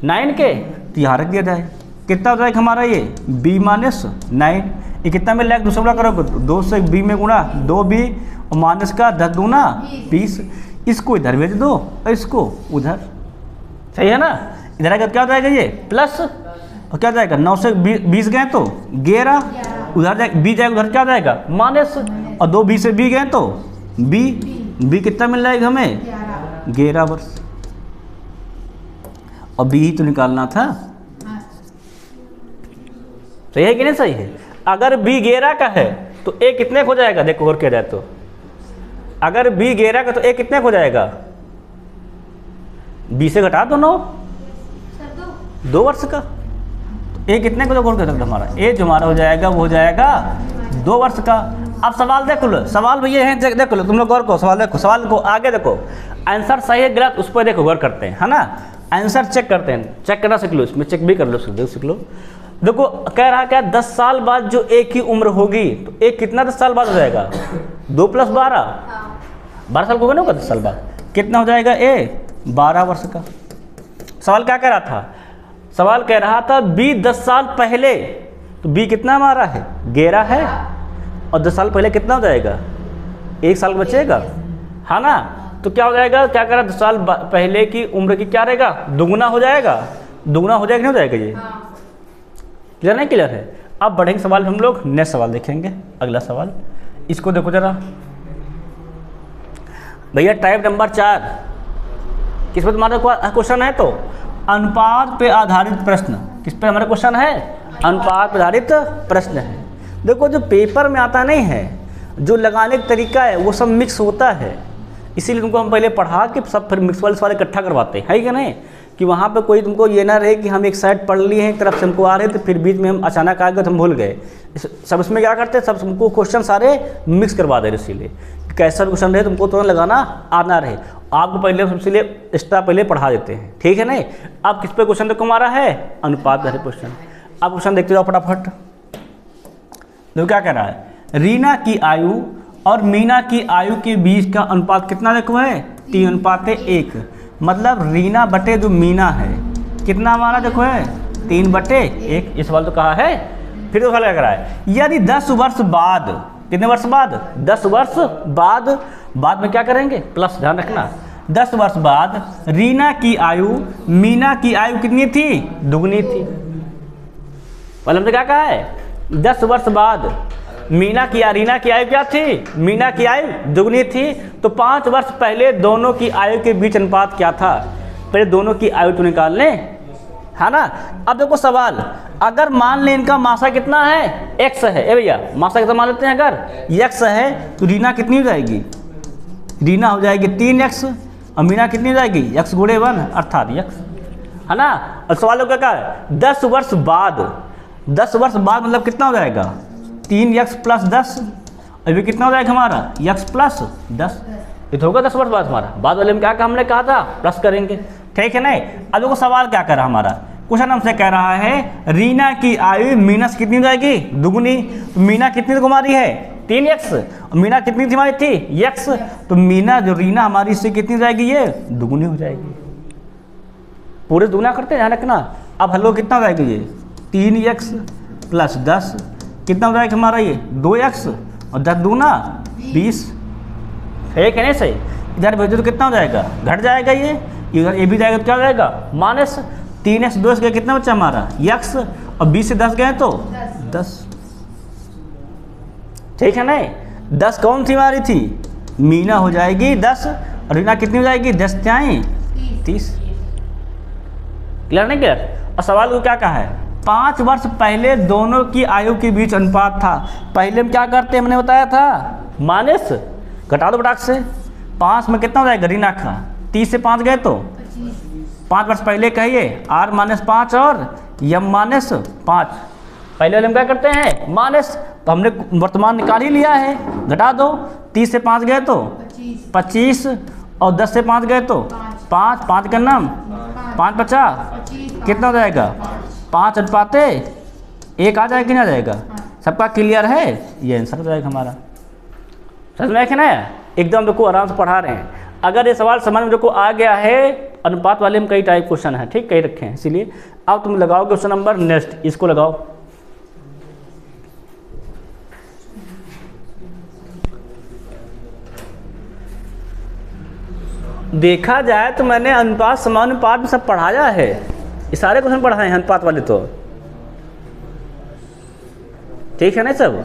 9 के, तो यहाँ रख दिया जाए, कितना हो जाएगा हमारा ये बी माइनस 9। ये कितना मिल जाएगा, दूसरा गुणा करोगे 2 से बी में गुणा, 2b और माइनस का 10 दूना 20। इसको इधर भेज दो और इसको उधर, सही है ना। इधर आएगा क्या हो जाएगा, ये प्लस और क्या जाएगा, 9 से 20 गए तो 11, उधर जाएगा बी जाएगा, उधर क्या जाएगा माइनस, और 2 बी से बी गए तो बी कितना मिल जाएगा हमें, 11 वर्ष। और बी ही तो निकालना था, सही है कि नहीं सही है। अगर बी 11 का है तो ए कितने हो जाएगा, देखो और क्या जाए तो, अगर बी 11 का तो ए कितने हो जाएगा, बी से घटा दो 9, 2 वर्ष का, तो ए कितने को गौर कर सकते हमारा, ए जो हमारा हो जाएगा वो हो जाएगा 2 वर्ष का। अब सवाल देख लो, सवाल भैया है, देख लो तुम लोग गौर को, सवाल देखो, सवाल को आगे देखो, आंसर सही है गलत उस पर देखो गौर करते हैं, है ना। आंसर चेक करते हैं, चेक करना सीख लो, इसमें चेक भी कर लो, सीख लो। देखो कह रहा क्या, 10 साल बाद जो ए की उम्र होगी, तो ए कितना 10 साल बाद हो जाएगा, 2 + 12, 12 साल को होगा ना 10 साल बाद, कितना हो जाएगा ए 12 वर्ष का। सवाल क्या कह रहा था, सवाल कह रहा था बी 10 साल पहले, तो बी कितना हमारा है 11 है, और 10 साल पहले कितना हो जाएगा, 1 साल बचेगा, है ना। तो क्या हो जाएगा, क्या कह रहा है, 10 साल पहले की उम्र की क्या रहेगा, दुगुना हो जाएगा, दुगुना हो जाएगा नहीं हो जाएगा, ये क्लियर नहीं क्लियर है। अब बढ़ेंगे सवाल, हम लोग नेक्स्ट सवाल देखेंगे, अगला सवाल इसको देखो जरा भैया, टाइप नंबर 4 किस पर तुम्हारा क्वेश्चन है, तो अनुपात पे आधारित प्रश्न। किस पे हमारा क्वेश्चन है, अनुपात पे आधारित प्रश्न है। देखो जो पेपर में आता नहीं है, जो लगाने का तरीका है वो सब मिक्स होता है, इसीलिए तुमको हम पहले पढ़ा के सब फिर मिक्स वाले सवाल इकट्ठा करवाते हैं, है कि नहीं, कि वहाँ पे कोई तुमको ये ना रहे कि हम एक साइड पढ़ लिए हैं, एक तरफ से हमको आ रहे थे, फिर बीच में हम अचानक आ गए तो हम भूल गए। सब इसमें क्या करते हैं, सब हमको क्वेश्चन सारे मिक्स करवा दे रहे, इसीलिए कैसा क्वेश्चन रहे तुमको तुरंत लगाना आना रहे, आपको पहले सबसे लिए एक्स्ट्रा पहले पढ़ा देते हैं, ठीक है नहीं। अब किस पे क्वेश्चन देखो हमारा है, अनुपात पे क्वेश्चन। अब क्वेश्चन देखते जाओ फटाफट। देखो क्या कह रहा है, रीना की आयु और मीना की आयु के बीच का अनुपात कितना देखो है, 3:1। मतलब रीना बटे जो मीना है कितना हमारा देखो है 3/1। ये सवाल तो कहा है, फिर तो सवाल क्या करा है, यदि 10 वर्ष बाद, कितने वर्ष बाद, 10 वर्ष बाद में क्या करेंगे, प्लस, ध्यान रखना, 10 वर्ष बाद रीना की आयु मीना की आयु कितनी थी, दुगनी थी। मतलब हमने क्या कहा है, 10 वर्ष बाद मीना की रीना की आयु क्या थी, मीना की आयु दुगनी थी। तो 5 वर्ष पहले दोनों की आयु के बीच अनुपात क्या था, पहले दोनों की आयु तो निकाल लें, है ना। अब देखो सवाल, अगर मान लें इनका मासा कितना है, x है, ए भैया मासा कितना मान लेते हैं, अगर x है तो रीना कितनी हो जाएगी, रीना हो जाएगी 3x, और मीना कितनी हो जाएगी, x × 1 अर्थात x, है ना। और सवाल क्या कहा है, 10 वर्ष बाद, 10 वर्ष बाद मतलब कितना हो जाएगा, 3x + 10, अभी कितना हो जाएगा हमारा, x + 10, ये तो होगा 10 वर्ष बाद हमारा। बाद वाले में क्या हमने कहा था, प्लस करेंगे, ठीक है नहीं। अब देखो सवाल क्या कर रहा हमारा, क्वेश्चन हमसे कह रहा है रीना की आयु मीना से कितनी हो जाएगी? दुगुनी। मीना कितनी कुमारी है? 3x। मीना कितनी थी हमारी थी? x। तो मीना जो रीना हमारी इससे कितनी हो जाएगी? ये दुगुनी हो जाएगी। पूरे दुगुना करते हैं, ध्यान रखना। अब हल्लो कितना हो जाएगा? ये 3x प्लस 10 कितना हो जाएगा हमारा? ये 2x और 10 दूना 20। है कि नहीं सही? इधर भेजो तो कितना हो जाएगा? घट जाएगा ये। इधर ये भी जाएगा तो क्या हो जाएगा? माइनस 3x 2x गए कितना बच्चा हमारा? x और 20 से 10 गए तो 10। ठीक है नहीं? 10 कौन सी हमारी थी? मीना हो जाएगी 10 और रीना कितनी हो जाएगी? 10 त्याई 30। क्लियर नहीं क्लियर? और सवाल को क्या कहा है? 5 वर्ष पहले दोनों की आयु के बीच अनुपात था। पहले हम क्या करते हैं मैंने बताया था? माइनस घटा दो बटाक से। 5 में कितना हो जाएगा रीना का? 30 से 5 गए तो 5 वर्ष पहले कहिए r माइनस 5 और m माइनस 5। पहले वाले हम क्या करते हैं? माइनस, तो हमने वर्तमान निकाल ही लिया है। घटा दो, 30 से 5 गए तो 25 और 10 से 5 गए तो 5। 5 का नाम 5 50 कितना हो जाएगा? 5 अनुपाते 1 आ जाएगा कि नहीं आ जाएगा? सबका क्लियर है? ये आंसर हो जाएगा हमारा। समझ में आया ना? एकदम देखो आराम से पढ़ा रहे हैं। अगर ये सवाल समझ में देखो आ गया है, अनुपात वाले में कई टाइप क्वेश्चन है, ठीक, कई रखे हैं, इसीलिए अब तुम लगाओ क्वेश्चन नंबर नेक्स्ट, इसको लगाओ। देखा जाए तो मैंने अनुपात समानुपात में सब पढ़ाया है, ये सारे क्वेश्चन पढ़ाए हैं अनुपात वाले तो, ठीक है ना सब।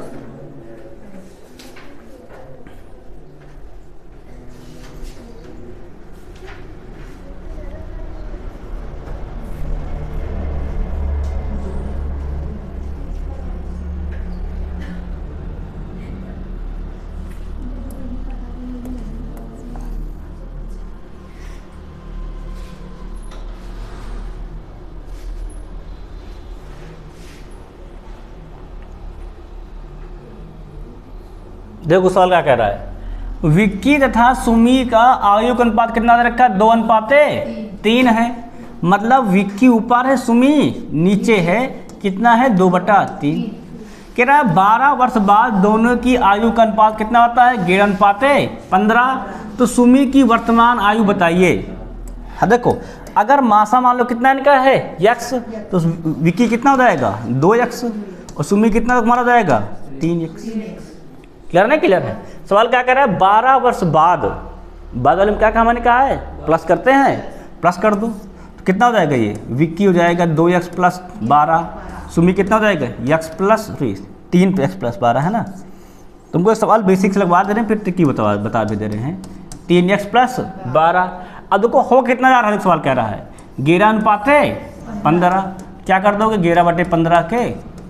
देखो सवाल क्या कह रहा है, विक्की तथा सुमी का आयु का अनुपात कितना दे रखा है? 2 अनुपाते 3 है। मतलब विक्की ऊपर है, सुमी नीचे है, कितना है? 2/3। कह रहा है 12 वर्ष बाद दोनों की आयु का अनुपात कितना होता है? 11 अनुपाते 15। तो सुमी की वर्तमान आयु बताइए। हाँ देखो, अगर मासा मान लो कितना इनका है? x, तो विक्की कितना हो जाएगा? 2x और सुमी कितना तुम्हारा हो जाएगा? 3x। क्लियर नहीं क्लियर है? सवाल क्या कह रहा है? 12 वर्ष बाद वाले में क्या कहा मैंने कहा है? प्लस करते हैं, प्लस कर दो तो कितना हो जाएगा? ये विक्की हो जाएगा 2x प्लस 12, सुमी कितना हो जाएगा? x प्लस 3x प्लस 12 है ना। तुमको सवाल बेसिक से लगवा दे रहे हैं, फिर ट्रिकी बता भी दे रहे हैं। 3x plus 12। अब देखो हो कितना जा रहा है? सवाल कह रहा है 11 अनुपाते 15। क्या कर दोगे? 11/15 के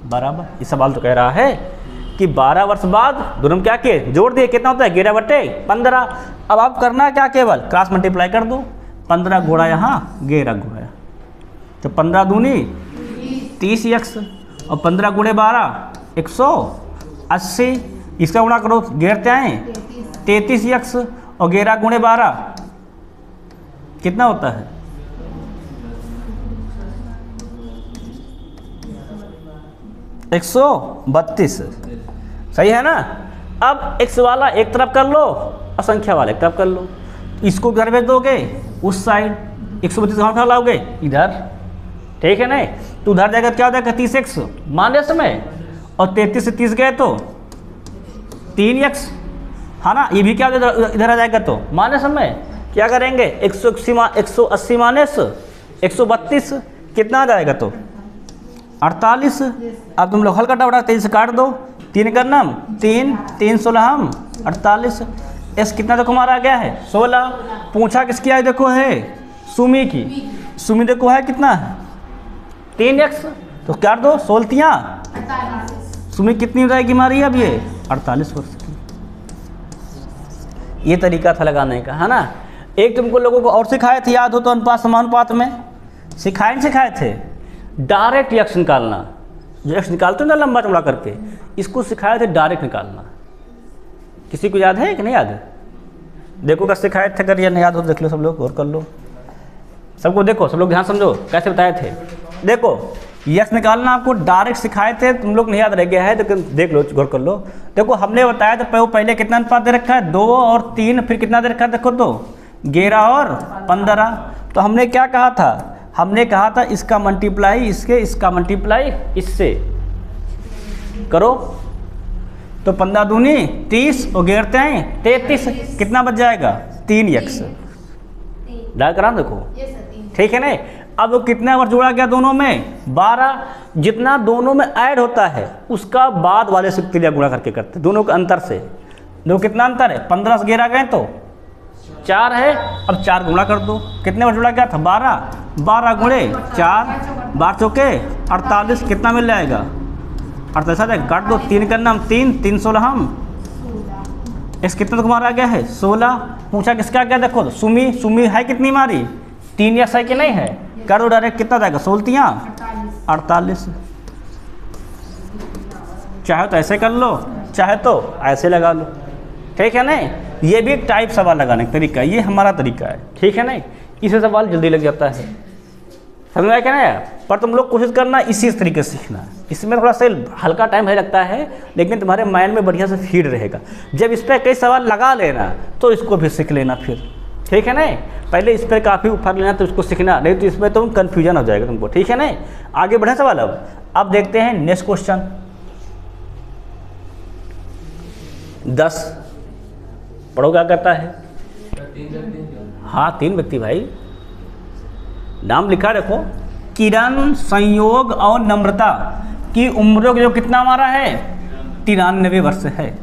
बराबर। ये सवाल तो कह रहा है कि 12 वर्ष बाद दोनों में क्या किए? जोड़ दिए, कितना होता है? 11/15। अब आप करना क्या? केवल क्रॉस मल्टीप्लाई कर दो। 15 गुणा यहाँ 11 गुणा, तो 15 दूनी 30x और 15 गुणे 12 180। इसका गुणा करो, 11 आए 33x और 11 गुणे 12 कितना होता है? 132। सही है ना। अब x वाला एक तरफ कर लो और संख्या वाला एक तरफ कर लो। इसको घर भेज दोगे उस साइड, 132 कहाँ उठा लाओगे? इधर, ठीक है ना। तो उधर जाएगा क्या हो जाएगा? 30x माइनस में, और 33 से 30 गए तो 3x, है ना। ये भी क्या इधर आ जाएगा तो माइनस में। क्या करेंगे? 180 माइनस 132 कितना आ जाएगा? तो 48। अब तुम लोग हल्का टावड़ा 23 से काट दो, 3 का नाम 3 3 16 हम 48। एस कितना देखो हमारा आ गया है? 16। पूछा किसकी आयु देखो है? सुमी की। सुमी देखो है कितना है? 3x, तो काट दो 16। सुमी कितनी हो जाएगी हमारी अब? ये 48 वर्ष की। ये तरीका था लगाने का, है ना। एक तुमको लोगों को और सिखाए थे, याद हो तो, अनुपात समानुपात में सिखाए थे डायरेक्ट x निकालना। जो x निकालते हो ना लंबा चौड़ा करके, इसको सिखाए थे डायरेक्ट निकालना। किसी को याद है कि नहीं याद है? देखो कैसे सिखाए थे, अगर ये नहीं याद हो तो देख लो सब लोग और कर लो। सबको देखो, सब लोग ध्यान समझो कैसे बताए थे। देखो यक्स निकालना आपको डायरेक्ट सिखाए थे, तुम लोग नहीं याद रह गया है, लेकिन देख लो, गौर कर लो। देखो हमने बताया था पहले कितना अनुपात दे रखा है, 2 और 3, फिर कितना दे रखा है, देखो तो 11 और 15। तो हमने क्या कहा था, हमने कहा था इसका मल्टीप्लाई इसके, इसका मल्टीप्लाई इससे करो, तो 15 दूनी 30 और 11 हैं 33, कितना बच जाएगा 3x। डाल करा देखो, ठीक है ना। अब कितना वर्ष जोड़ा गया दोनों में, 12। जितना दोनों में ऐड होता है उसका बाद वाले से क्रिया गुणा करके करते हैं, दोनों के अंतर से। देखो कितना अंतर है, 15 से 11 गए तो 4 है, अब 4 गुणा कर दो, कितने वर्ष जोड़ा गया था 12, 12 गुणे 4, 12 चौके 48, कितना मिल जाएगा 48 आ जाएगा, काट दो, 3 करना 3, 3 16 हम, इस कितना तुम्हारा आ गया है 16। पूछा किसका गया, देखो सुमी, सुमी है कितनी हमारी 3x है कि नहीं है, करो डायरेक्ट, कितना जाएगा 16 48। चाहे तो ऐसे कर लो, चाहे तो ऐसे लगा लो, ठीक है ना। ये भी एक टाइप सवाल लगाने का तरीका है, ये हमारा तरीका है, ठीक है ना। इससे सवाल जल्दी लग जाता है, समझ में आया क्या ना। पर तुम लोग कोशिश करना इसी तरीके से सीखना, इसमें थोड़ा सा हल्का टाइम है लगता है, लेकिन तुम्हारे माइंड में बढ़िया से फीड रहेगा। जब इस पर कई सवाल लगा लेना तो इसको भी सीख लेना फिर, ठीक है ना। पहले इस पर काफ़ी उफार लेना तो इसको सीखना, नहीं तो इसमें तुम कन्फ्यूजन हो जाएगा तुमको, ठीक है ना। आगे बढ़े सवाल। अब देखते हैं नेक्स्ट क्वेश्चन। 10 पढ़ो क्या करता है। हाँ 3 व्यक्ति भाई, नाम लिखा रखो। किरण, संयोग और नम्रता की उम्र जो कितना हमारा है 93 वर्ष है।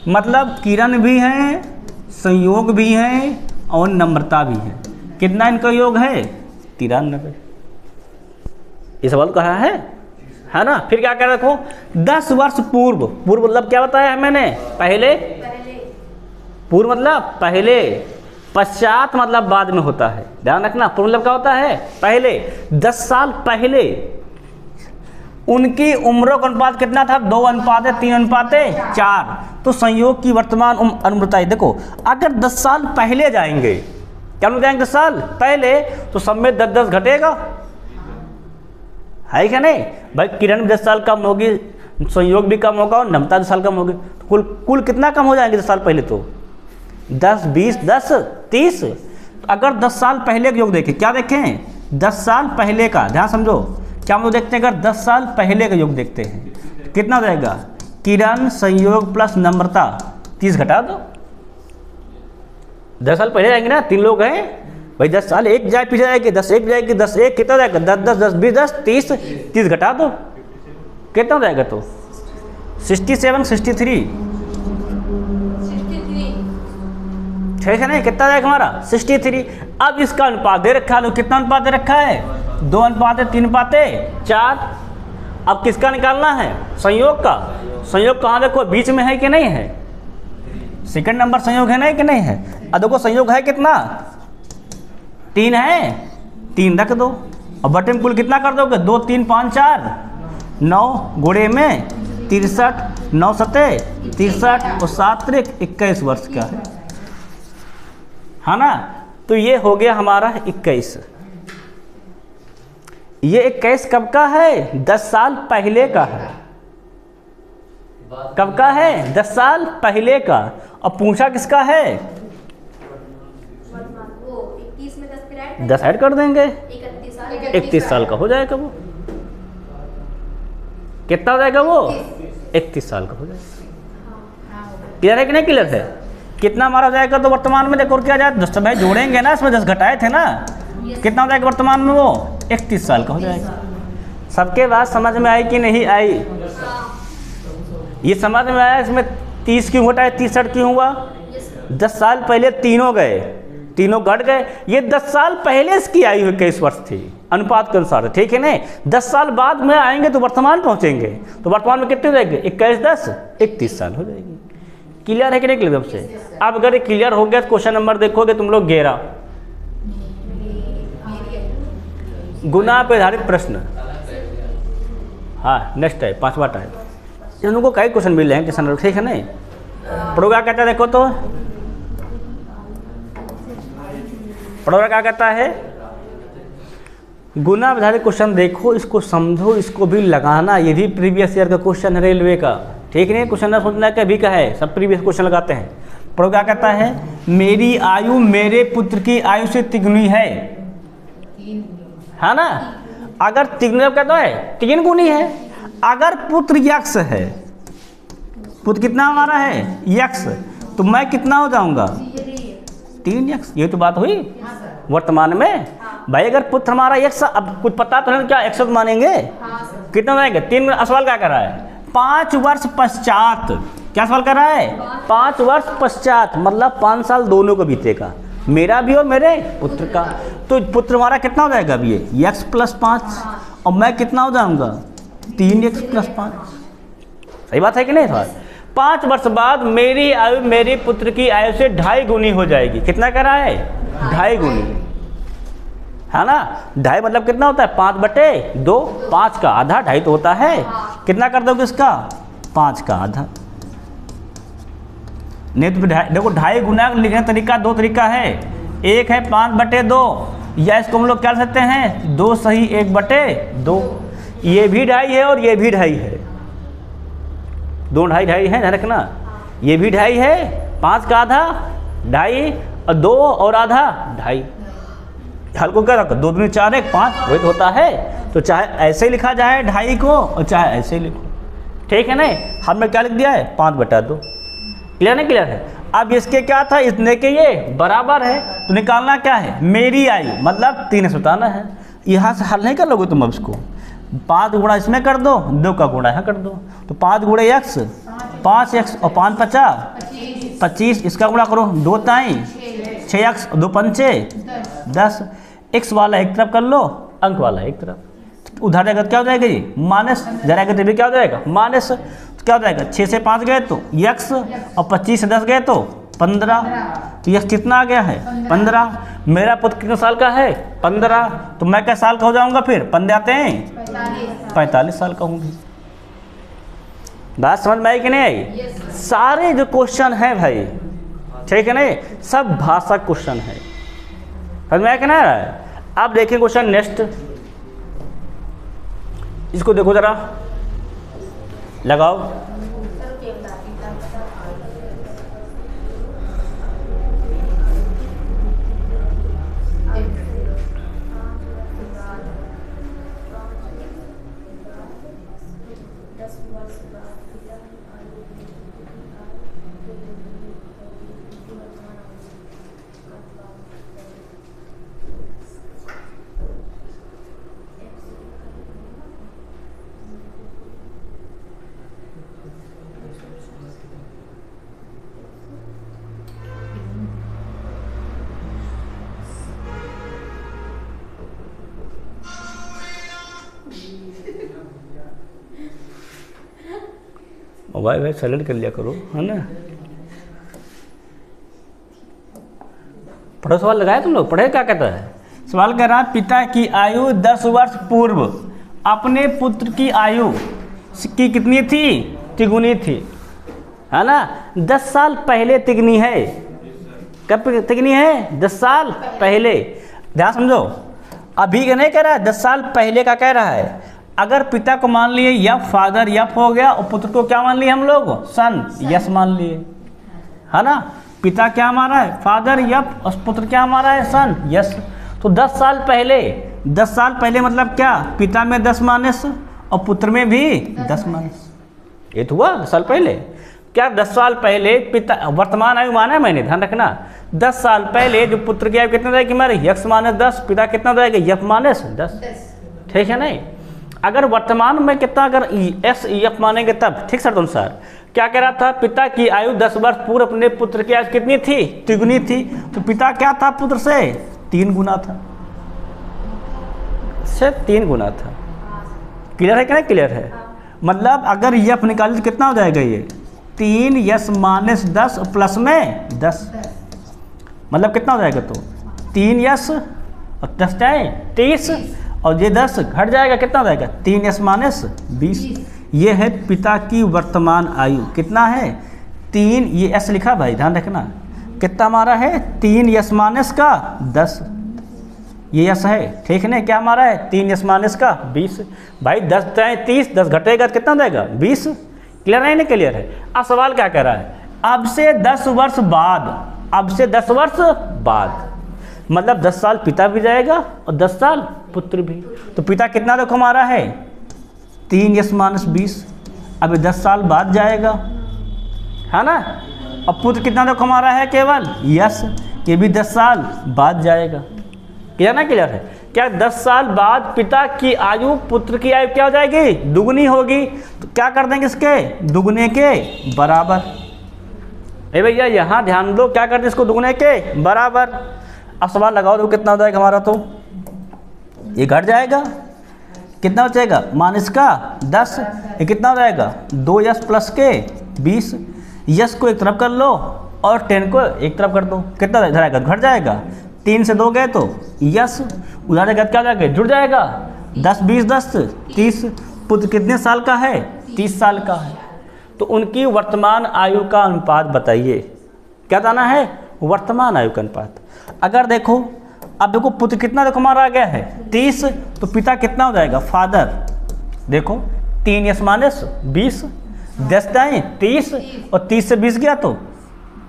मतलब किरण भी है, संयोग भी है और नम्रता भी है। कितना इनका योग है 93। ये सवाल कहा है ना। फिर क्या कह रखो 10 वर्ष पूर्व, पूर्व मतलब क्या बताया है मैंने, पहले, पूर्व मतलब पहले, पश्चात मतलब बाद में होता है, ध्यान रखना। पूर्व मतलब क्या होता है पहले, 10 साल पहले उनकी उम्रों का अनुपात कितना था 2:3:4। तो संयोग की वर्तमान अनुमृता देखो, अगर 10 साल पहले जाएंगे, क्या हम जाएंगे 10 साल पहले, तो सब में 10-10 घटेगा, है क्या नहीं भाई। किरण 10 साल कम होगी, संयोग भी कम होगा और नम्रता 10 साल कम होगी, तो कुल कितना कम हो जाएंगे 10 साल पहले, तो 10, 20, 10, 30। अगर 10 साल पहले का योग देखें, क्या देखें 10 साल पहले का, ध्यान समझो, क्या हम लोग देखते हैं, अगर 10 साल पहले का योग देखते हैं कितना हो जाएगा, किरण, संयोग प्लस नम्रता, 30 घटा दो। 10 साल पहले जाएंगे ना, 3 लोग हैं भाई, 10 साल एक जाए पीछे जाएगी, 10 एक जाएगी, 10 एक कितना जाएगा 10, 10, 10, 20, 10, 30, 30 घटा दो, कितना हो जाएगा, तो 67, 63, ठीक है ना। कितना जाएगा हमारा 63। अब इसका अनुपात दे रखा है, कितना अनुपात दे रखा है 2:3:4। अब किसका निकालना है, संयोग का। संयोग कहाँ देखो बीच में है कि नहीं है, सेकंड नंबर संयोग है नहीं कि नहीं है। अब देखो संयोग है कितना 3 है, 3 रख दो, और बटे में कुल कितना कर दोगे 2, 3, 5, 4, 9 गुणे में 63, 9 7 63 और 7 21 वर्ष का है ना। तो ये हो गया हमारा 21। ये 21 कब का है 10 साल पहले का है, कब का है 10 साल पहले का। और पूछा किसका है, 10 ऐड कर देंगे, 31 साल का हो जाएगा वो। कितना हो जाएगा वो 31 साल का हो जाएगा। क्लियर है कि नहीं क्लियर है। कितना हमारा हो जाएगा, तो वर्तमान में देखो क्या जाए 10 भाई जोड़ेंगे ना, इसमें 10 घटाए थे ना, कितना हो जाएगा वर्तमान में वो 31 साल का हो जाएगा। सबके बात समझ में आई कि नहीं आई, ये समझ में आया। इसमें 30 क्यों घटाए, 63 क्यों हुआ, 10 साल पहले तीनों गए, तीनों घट गए। ये 10 साल पहले इसकी आयु 21 वर्ष थी अनुपात के अनुसार, ठीक है ना। 10 साल बाद में आएंगे तो वर्तमान पहुंचेंगे, तो वर्तमान में कितने हो जाएंगे 21, 10, 31 साल हो जाएगी। क्लियर है कि नहीं क्लियर सबसे। अब अगर ये क्लियर हो गया तो क्वेश्चन नंबर देखोगे तुम लोग 11, गुना पे आधारित प्रश्न। हाँ नेक्स्ट है 5वां टाइप। इन लोगों को कई क्वेश्चन मिल रहे हैं किसान, ठीक है नहीं। पढ़ोगा कहता है, देखो तो पढ़ोगा क्या कहता है, गुना आधारित क्वेश्चन देखो, इसको समझो, इसको भी लगाना। ये भी प्रीवियस ईयर का क्वेश्चन है रेलवे का, ठीक नहीं? क्वेश्चन ना सोचना कि अभी का है, सब प्रीवियस क्वेश्चन लगाते हैं। पर क्या कहता है, मेरी आयु मेरे पुत्र की आयु से तिगुनी है ना? अगर तिगुनी कहता है 3 गुनी है। अगर पुत्र यक्ष है, पुत्र कितना हमारा है यक्ष, तो मैं कितना हो जाऊंगा 3 यक्ष। ये तो बात हुई वर्तमान में। भाई अगर पुत्र हमारा यक्ष, अब कुछ पता तो नहीं क्या यक्ष मानेंगे, कितना जाएगा 3। सवाल क्या कर रहा है 5 वर्ष पश्चात, क्या सवाल कर रहा है 5 वर्ष पश्चात, मतलब 5 साल दोनों को बीतेगा, मेरा भी और मेरे पुत्र का। तो पुत्र हमारा कितना हो जाएगा अभी, ये यक्ष प्लस 5, और मैं कितना हो जाऊंगा 3 यक्ष प्लस 5। सही बात है कि नहीं? सवाल 5 वर्ष बाद मेरी आयु मेरे पुत्र की आयु से 2.5 गुनी हो जाएगी। कितना कर रहा है 2.5 गुनी, है ना? 2.5 मतलब कितना होता है 5/2, 5 का आधा 2.5 तो होता है। कितना कर दोगे इसका 5 का आधा। नहीं तो देखो 2.5 गुना लिखने तरीका 2 तरीका है। एक है 5/2, या इसको हम लोग क्या कर सकते हैं 2 सही 1/2। ये भी 2.5 है और ये भी 2.5 है, 2 2.5 है, ध्यान रखना। ये भी 2.5 है, 5 का आधा 2.5, और 2 और आधा 2.5। हल को क्या रखो 2 दूनी 4 1 5, वही तो होता है। तो चाहे ऐसे ही लिखा जाए 2.5 को, और चाहे ऐसे ही लिखो, ठीक है नहीं? हमने क्या लिख दिया है 5/2। क्लियर नहीं? क्लियर है। अब इसके क्या था, इतने के ये बराबर है, तो निकालना क्या है मेरी आयु, मतलब 3 बताना है। यहाँ से हल नहीं कर लोगे तुम अब इसको, 5 गुणा इसमें कर दो, 2 का गुणा यहाँ कर दो, तो 5 गुणे यक्ष 5 यक्ष, और 5 × 25, इसका गुणा करो 2 ताई 6 यक्ष, 2 पंचे 10। एक्स वाला एक तरफ कर लो, अंक वाला एक तरफ, उधर जाएगा क्या हो जाएगा ये माइनस, जाएगा तो भी क्या हो जाएगा माइनस। तो क्या हो जाएगा 6 से 5 गए तो यक्ष, और 25 से 10 गए तो 15। तो यक्ष कितना आ गया है 15। मेरा पुत्र कितने साल का है 15, तो मैं क्या साल का हो जाऊंगा फिर 15 आते हैं 45 साल का होंगे। बात समझ में आई कि नहीं आई? सारे जो क्वेश्चन है भाई, ठीक है नहीं, सब भाषा क्वेश्चन है, समझ में आया कि नहीं? अब देखिए क्वेश्चन नेक्स्ट, इसको देखो जरा, लगाओ। मोबाइल भाई साइलेंट कर लिया करो, है ना? पढ़ो, सवाल लगाया तुम लोग, पढ़े क्या कहता है? सवाल कह रहा है पिता की आयु 10 वर्ष पूर्व अपने पुत्र की आयु की कितनी थी, तिगुनी थी, है ना? 10 साल पहले तिगनी है। कब तिगनी है 10 साल पहले। ध्यान समझो, अभी का नहीं कह रहा है, 10 साल पहले का कह रहा है। अगर पिता को मान लिए यफ, फादर यफ हो गया, और पुत्र को क्या मान लिए हम लोग सन यस मान लिए, है ना? पिता क्या हमारा है फादर यफ, और पुत्र क्या हमारा है सन यस। तो 10 साल पहले, 10 साल पहले मतलब क्या, पिता में 10 माइनस और पुत्र में भी 10 माइनस, ये तो हुआ 10 साल पहले। क्या 10 साल पहले पिता, वर्तमान आयु माना है मैंने, ध्यान रखना। 10 साल पहले जो पुत्र की आयु कितना रहेगी हमारे यक्स माइनस 10, पिता कितना रहेगा यफ माइनस 10, ठीक है नहीं? अगर वर्तमान में कितना, अगर एस एफ मानेंगे तब, ठीक सर अनुसार क्या कह रहा था, पिता की आयु 10 वर्ष पूर्व अपने पुत्र की आयु कितनी थी, तिगुनी थी। तो पिता क्या था पुत्र से 3 गुना था, से 3 गुना था। क्लियर है कि नहीं? क्लियर है। मतलब अगर यफ निकाले तो कितना हो जाएगा ये 3 यस माइनस 10 प्लस में 10, मतलब कितना हो जाएगा तो 3 यस और 10 जाए 30, और ये 10 घट जाएगा, कितना हो जाएगा 3 यस माइनस 20। ये है पिता की वर्तमान आयु, कितना है 3, ये एस लिखा भाई ध्यान रखना, कितना हमारा है 3 यस माइनस का 10, ये यस है, ठीक है ना। क्या हमारा है 3 यस माइनस का 20। भाई 10 जाए 30, 10 घटेगा तो कितना देगा 20। क्लियर है ना, क्लियर है। अब सवाल क्या कह रहा है, अब से 10 वर्ष बाद, अब से 10 वर्ष बाद मतलब 10 साल पिता भी जाएगा और 10 साल पुत्र भी। तो पिता कितना देखो हमारा है 3 यस माइनस 20, अभी 10 साल बाद जाएगा, है ना। अब पुत्र कितना देखो हमारा है केवल यस, ये भी 10 साल बाद जाएगा। क्लियर ना, क्लियर है। क्या 10 साल बाद पिता की आयु पुत्र की आयु क्या हो जाएगी, दुगनी होगी। तो क्या कर देंगे इसके दुगने के बराबर। ए भैया यहाँ ध्यान दो, क्या कर दें इसको दुगने के बराबर। अब सवाल लगाओ तो कितना हो जाएगा हमारा, तो ये घट जाएगा, कितना बचेगा माइनस का 10, ये कितना हो जाएगा 2 यस प्लस के 20। यस को एक तरफ कर लो और 10 को एक तरफ कर दो, कितना इधर आएगा घट जाएगा। 3 से 2 गए तो यस, उधर जाएगा क्या हो जाएगा जुड़ जाएगा। 10 20 10 30। पुत्र कितने साल का है 30 साल का है। तो उनकी वर्तमान आयु का अनुपात बताइए। क्या जाना है वर्तमान आयु का अनुपात। अगर देखो, अब देखो पुत्र कितना देखो हमारा आ गया है 30, तो पिता कितना हो जाएगा फादर, देखो 3 यस माइनस 20, 10 दाएँ 30 और 30 से 20 गया तो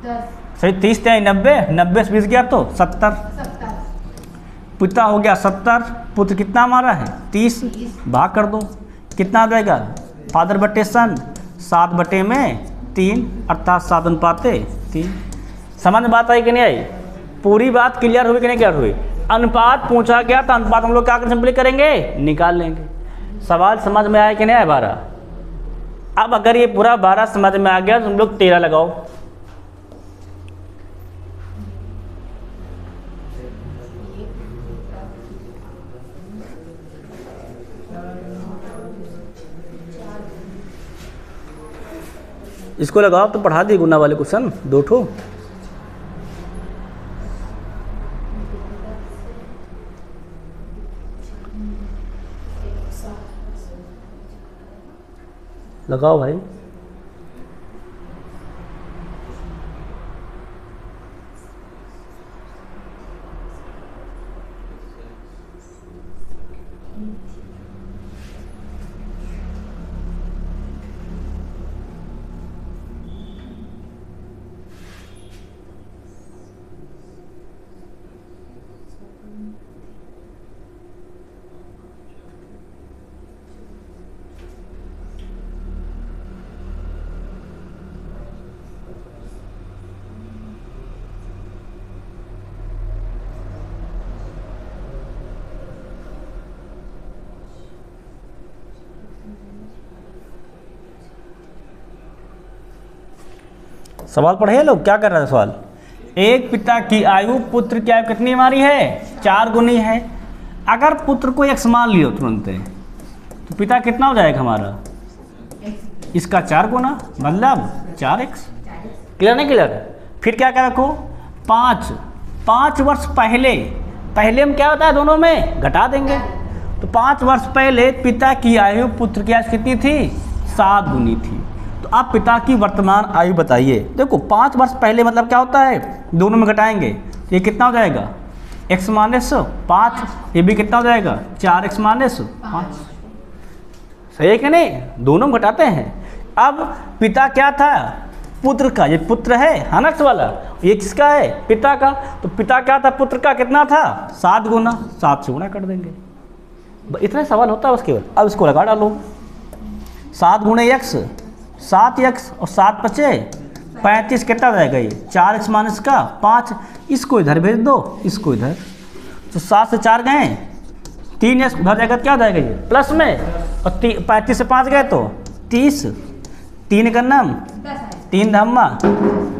10 सही 30 दाएँ 90, 90 से 20 गया तो 70। 70 पिता हो गया 70, पुत्र कितना हमारा है 30, भाग कर दो कितना आ जाएगा फादर बटे सन 7 बटे में 3 अर्थात 7 अनुपाते 3। समझ में बात आई कि नहीं आई, पूरी बात क्लियर हुई कि नहीं क्लियर हुई। अनुपात पूछा गया तो अनुपात हम लोग क्या सिंपली करेंगे निकाल लेंगे। सवाल समझ में आया कि नहीं आया 12। अब अगर ये पूरा 12 समझ में आ गया तो हम लोग 13 लगाओ। इसको लगाओ तो पढ़ा दी गुना वाले क्वेश्चन 2 ठो। लगाओ भाई। सवाल पढ़े लोग, क्या कर रहा है सवाल। एक पिता की आयु पुत्र की आयु कितनी हमारी है 4 गुनी है। अगर पुत्र को x मान लियो तुरंत तो पिता कितना हो जाएगा हमारा इसका 4 गुना मतलब 4x। क्लियर नहीं क्लियर। फिर क्या क्या रखो 5 वर्ष पहले, पहले हम क्या होता है दोनों में घटा देंगे। तो 5 वर्ष पहले पिता की आयु पुत्र की आयु कितनी थी 7 गुनी थी। तो आप पिता की वर्तमान आयु बताइए। देखो 5 वर्ष पहले मतलब क्या होता है दोनों में घटाएंगे तो ये कितना हो जाएगा x माइनस 5, ये भी कितना हो जाएगा 4x माइनस 5। सही है कि नहीं, दोनों में घटाते हैं। अब पिता क्या था पुत्र का, ये पुत्र है ना वाला, ये किसका है पिता का। तो पिता क्या था पुत्र का कितना था 7 गुना, 7 से गुना कर देंगे। इतना सवाल होता है बस केवल। अब इसको लगा डालो 7 गुणे x 7x और 7 बचे 35 कितना हो जाएगा ये 4x माइनस का 5। इसको इधर भेज दो, इसको इधर, तो 7 से 4 गए 3x उधर जाएगा क्या हो जाएगा ये प्लस में, और 35 से 5 गए तो 30, 3 का नाम 3 धम्मा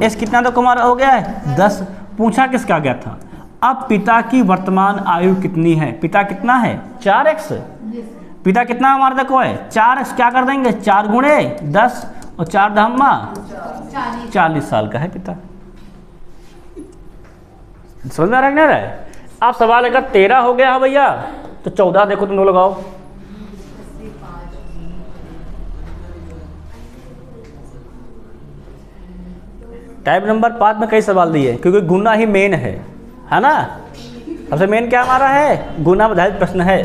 एस कितना तो हमारा हो गया है 10। पूछा किसका गया था। अब पिता की वर्तमान आयु कितनी है, पिता कितना है 4x, पिता कितना हमारा देखो है 4x, क्या कर देंगे 4 गुणे 10 और 4 धम्मा 40 साल का है पिता। समझ में आ रहा है कि नहीं रहा है। आप सवाल अगर 13 हो गया है भैया तो 14 देखो तुम लोग लगाओ। टाइप नंबर 5 में कई सवाल दिए क्योंकि गुना ही मेन है ना। सबसे मेन क्या हमारा है, गुना आधारित प्रश्न है।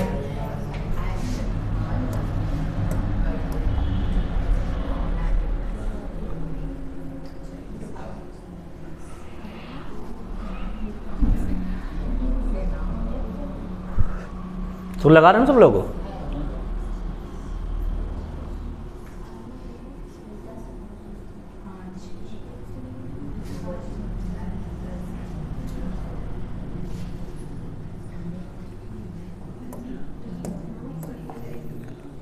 तो लगा रहे हैं सब लोगों।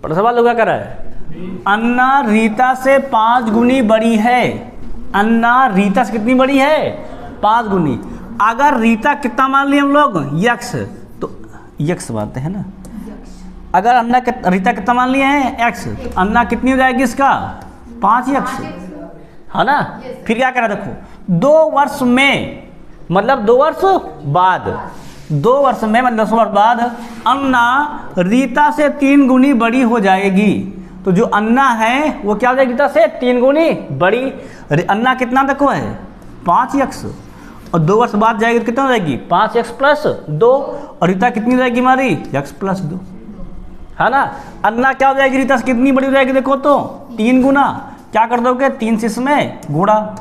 पर सवाल लोग क्या कर रहा है, अन्ना रीता से 5 गुनी बड़ी है। अन्ना रीता से कितनी बड़ी है, 5 गुनी। अगर रीता कितना मान लिए हम लोग, यक्स, तो यक्स मानते हैं ना। अगर अन्ना रीता कितना मान लिए हैं, एक्स, अन्ना कितनी हो जाएगी इसका, 5 यक्स, है ना। फिर क्या करा देखो, 2 वर्ष में, मतलब 2 वर्ष बाद, 2 वर्ष में मतलब 10 वर्ष बाद अन्ना रीता से 3 गुनी बड़ी हो जाएगी। तो जो अन्ना है वो क्या हो जाएगी, रीता से 3 गुनी बड़ी। अन्ना कितना देखो है, 5 यक्स, और 2 वर्ष बाद जाएगी तो कितना हो जाएगी, 5 यक्स प्लस 2, और रीता कितनी हो जाएगी हमारी, यक्स प्लस 2, है ना। अन्ना क्या हो जाएगी, रीता से कितनी बड़ी हो जाएगी देखो तो 3 गुना। क्या कर दोगे, 3 से इसमें गुणा।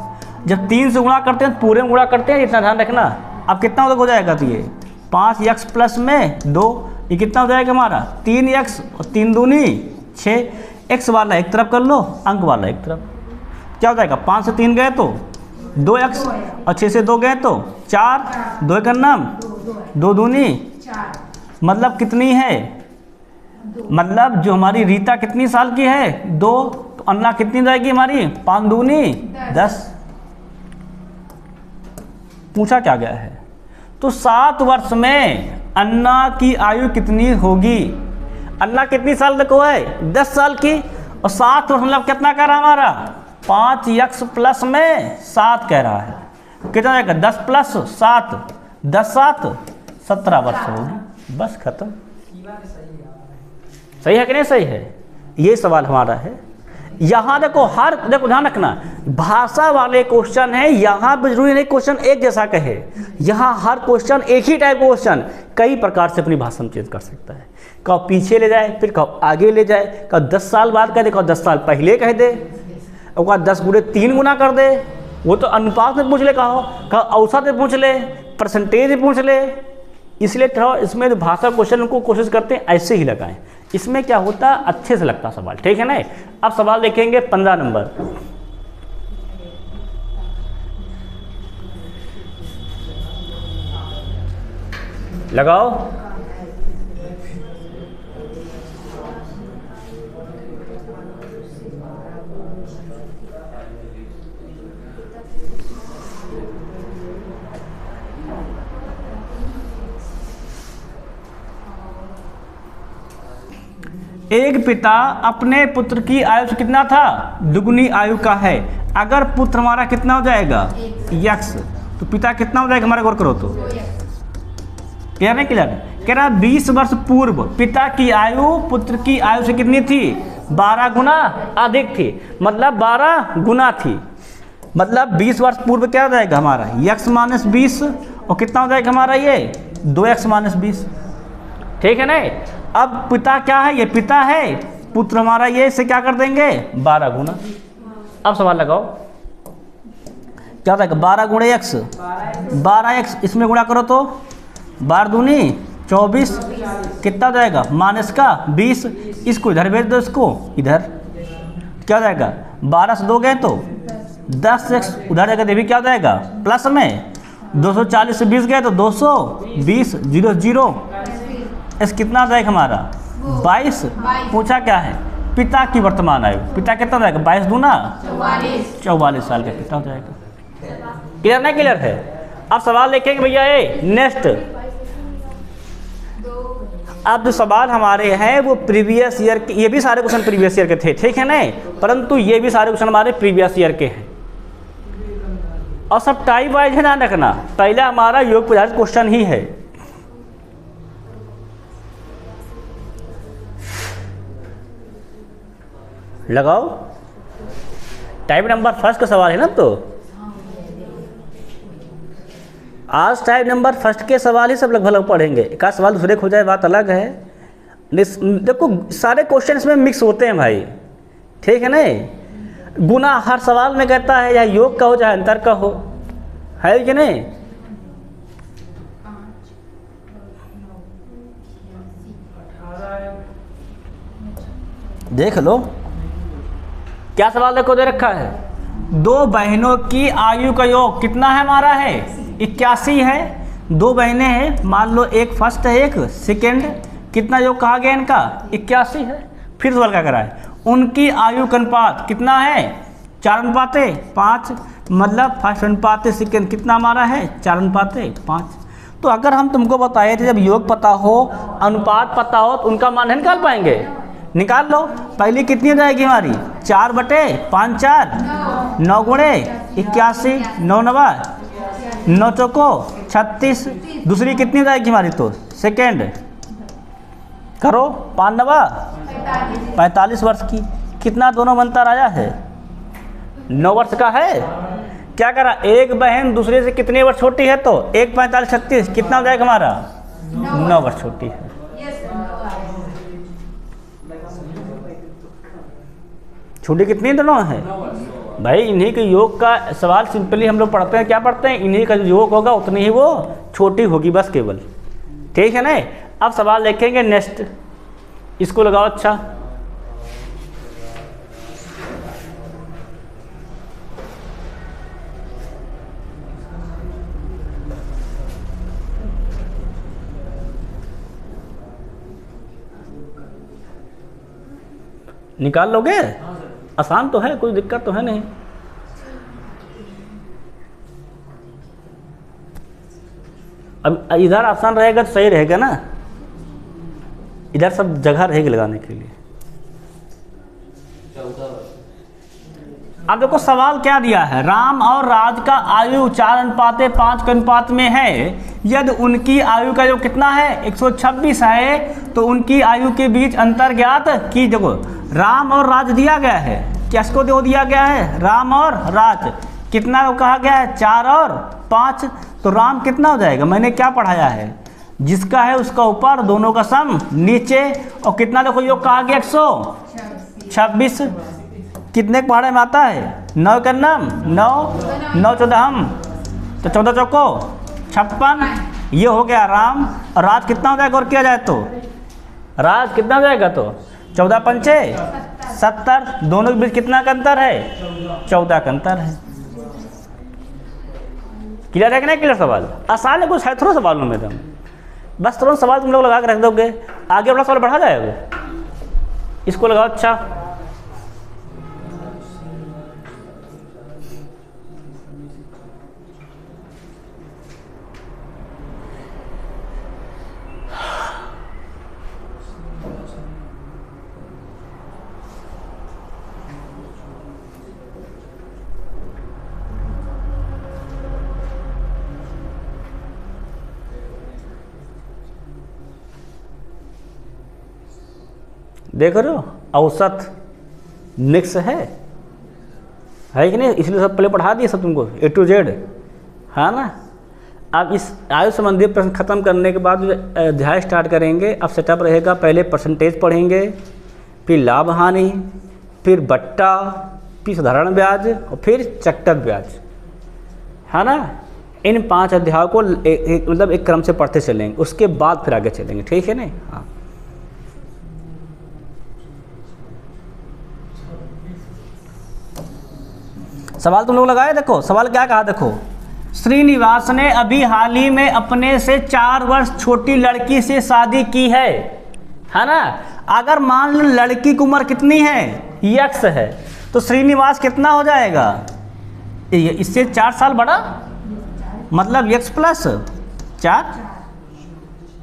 जब 3 से गुणा करते हैं तो पूरे में गुणा करते हैं, इतना ध्यान रखना। अब कितना हो जाएगा, तो ये 5 यक्स प्लस में 2, ये कितना हो जाएगा हमारा, 3 यक्स, और 3 दूनी 6। एक्स वाला एक तरफ कर लो, अंक वाला एक तरफ। क्या हो जाएगा, 5 से 3 गए तो 2 एक्स, और 6 से 2 गए तो 4, 2 का नाम 2 दूनी, मतलब कितनी है, मतलब जो हमारी रीता कितनी साल की है, 2, तो अन्ना कितनी जाएगी हमारी, 5 दूनी 10। पूछा क्या गया है, तो 7 वर्ष में अन्ना की आयु कितनी होगी। अन्ना कितनी साल तक हुआ है, 10 साल की, और 7 वर्ष मतलब कितना कह रहा हमारा, 5 यक्स प्लस में 7 कह रहा है। कितना जाएगा, 10 प्लस 7, 10 7 17 वर्ष होगी, बस खत्म। सही है कि नहीं सही है, ये सवाल हमारा है। यहाँ देखो, हर देखो ध्यान रखना, भाषा वाले क्वेश्चन है, यहाँ पर जरूरी नहीं क्वेश्चन एक जैसा कहे। यहाँ हर क्वेश्चन एक ही टाइप क्वेश्चन कई प्रकार से अपनी भाषा में चेंज कर सकता है। कहो पीछे ले जाए, फिर कहो आगे ले जाए, कहो 10 साल बाद कह दे, कहो 10 साल पहले कह दे, और 10 गुणे 3 गुना कर दे। वो तो अनुपात में पूछ ले, कहो औसत में पूछ ले, परसेंटेज में पूछ ले। इसलिए थोड़ा इसमें जो भाषा क्वेश्चन उनको कोशिश करते हैं ऐसे ही लगाएं। इसमें क्या होता, अच्छे से लगता सवाल, ठीक है ना। अब सवाल देखेंगे 15 नंबर। लगाओ। एक पिता अपने पुत्र की आयु से कितना था, दुगुनी आयु का है। अगर पुत्र हमारा कितना हो जाएगा, यक्स, तो पिता कितना हो जाएगा हमारा, गौर करो तो। क्लियर है, क्लियर। कह रहा 20 वर्ष पूर्व पिता की आयु पुत्र की आयु से कितनी थी, 12 गुना अधिक थी, मतलब 12 गुना थी। मतलब 20 वर्ष पूर्व क्या हो जाएगा हमारा, यक्स माइनस 20, और कितना हो जाएगा हमारा ये 2x माइनस 20, ठीक है ना। अब पिता क्या है, ये पिता है, पुत्र हमारा ये, इसे क्या कर देंगे 12 गुना। अब सवाल लगाओ, क्या होता है 12 गुणे एक्स, 12x, इसमें गुणा करो तो 12 दूनी 24, कितना हो जाएगा माइनस का 20, इसको इधर भेज दो, इसको इधर, क्या हो जाएगा 12 से 2 गए तो 10x, उधर जाएगा देवी क्या हो जाएगा प्लस में, 240 से 20 गए तो 220, 0 0, इस कितना आ जाएगा हमारा 22। पूछा क्या है, पिता की वर्तमान आयु, पिता कितना हो जाएगा 22 दूना 44 साल का पिता हो जाएगा। क्लियर ना, क्लियर है। अब सवाल देखेंगे भैया ये नेक्स्ट। अब जो सवाल हमारे हैं वो प्रीवियस ईयर के, ये भी सारे क्वेश्चन प्रीवियस ईयर के थे, ठीक है ना, परंतु ये भी सारे क्वेश्चन हमारे प्रीवियस ईयर के हैं, और सब टाइप वाइज है, ध्यान रखना। पहला हमारा योग पर आधारित क्वेश्चन ही है। लगाओ, टाइप नंबर फर्स्ट का सवाल है ना। तो आज टाइम नंबर फर्स्ट के सवाल ही सब लगभग पढ़ेंगे, एक आध सवाल दूसरे हो जाए बात अलग है। देखो सारे क्वेश्चन में मिक्स होते हैं भाई, ठीक है नहीं। गुना हर सवाल में कहता है, या योग का हो चाहे अंतर का हो, है कि नहीं। देख लो क्या सवाल देखो दे रखा है, दो बहनों की आयु का योग कितना है हमारा है 81 है। दो बहनें हैं, मान लो एक फर्स्ट है एक सेकेंड, कितना योग कहा गया इनका 81 है। फिर सवाल क्या करा है, उनकी आयु का अनुपात कितना है 4:5, मतलब फर्स्ट अनुपात सेकेंड कितना हमारा है 4:5। तो अगर हम तुमको बताए थे जब योग पता हो अनुपात पता हो तो उनका मान निकाल पाएंगे, निकाल लो। पहली कितनी हो जाएगी हमारी 4/5 4 9 गुणे 81 9 नवा 9 चौको 36। दूसरी कितनी हो जाएगी हमारी तो सेकेंड करो 5 नवा 45 वर्ष की। कितना दोनों में अंतर आया है 9 वर्ष का है। क्या करा, एक बहन दूसरे से कितने वर्ष छोटी है तो 1 45 36 कितना हो जाएगा हमारा 9 वर्ष छोटी है। छोटी कितनी दोनों है भाई। इन्हीं के योग का सवाल सिंपली हम लोग पढ़ते हैं, क्या पढ़ते हैं, इन्हीं का जो योग होगा उतनी ही वो छोटी होगी बस केवल, ठीक है ना। अब सवाल देखेंगे नेक्स्ट, इसको लगाओ अच्छा। निकाल लोगे, आसान तो है, कोई दिक्कत तो है नहीं। अब इधर आसान रहेगा तो सही रहेगा ना, इधर सब जगह रहेगी लगाने के लिए। अब देखो सवाल क्या दिया है, राम और राज का आयु 4:5 के अनुपात में है। यदि उनकी आयु का जो कितना है 126 है तो उनकी आयु के बीच अंतर ज्ञात की। देखो राम और राज दिया गया है, किसको दो दिया गया है राम और राज, कितना कहा गया है 4 और 5। तो राम कितना हो जाएगा, मैंने क्या पढ़ाया है, जिसका है उसका ऊपर दोनों का सम नीचे। और कितना देखो योग कहा गया 126, कितने के पहाड़े में आता है 9 का नाम 9 9 14 हम तो 14 चौको 56। ये हो गया राम। और राज कितना हो जाएगा और किया जाए तो राज कितना हो जाएगा तो 14 पंचे 70। दोनों के बीच कितना का अंतर है 14 का अंतर है। क्लियर है कि नहीं क्लियर। सवाल आसान है, कुछ है थोड़ा सवालों में तुम बस तुरंत सवाल तुम लोग लगा के रख दोगे, आगे अपना सवाल बढ़ा जाएगा। इसको लगाओ अच्छा। देख रहे हो औसत मिक्स है कि नहीं, इसलिए सब पहले पढ़ा दिए सब तुमको A to Z, है ना। अब इस आयु संबंधी प्रश्न खत्म करने के बाद अध्याय स्टार्ट करेंगे। अब सेटअप रहेगा, पहले परसेंटेज पढ़ेंगे, फिर लाभ हानि, फिर बट्टा, फिर साधारण ब्याज और फिर चक्रवृद्धि ब्याज, है ना। इन 5 अध्यायों को मतलब एक क्रम से पढ़ते चलेंगे, उसके बाद फिर आगे चलेंगे, ठीक है ना। हाँ सवाल तुम लोग लगाए। देखो सवाल क्या कहा, देखो श्रीनिवास ने अभी हाल ही में अपने से 4 वर्ष छोटी लड़की से शादी की है ना। अगर मान लो लड़की की उम्र कितनी है x है तो श्रीनिवास कितना हो जाएगा, इससे 4 साल बड़ा, मतलब x + 4।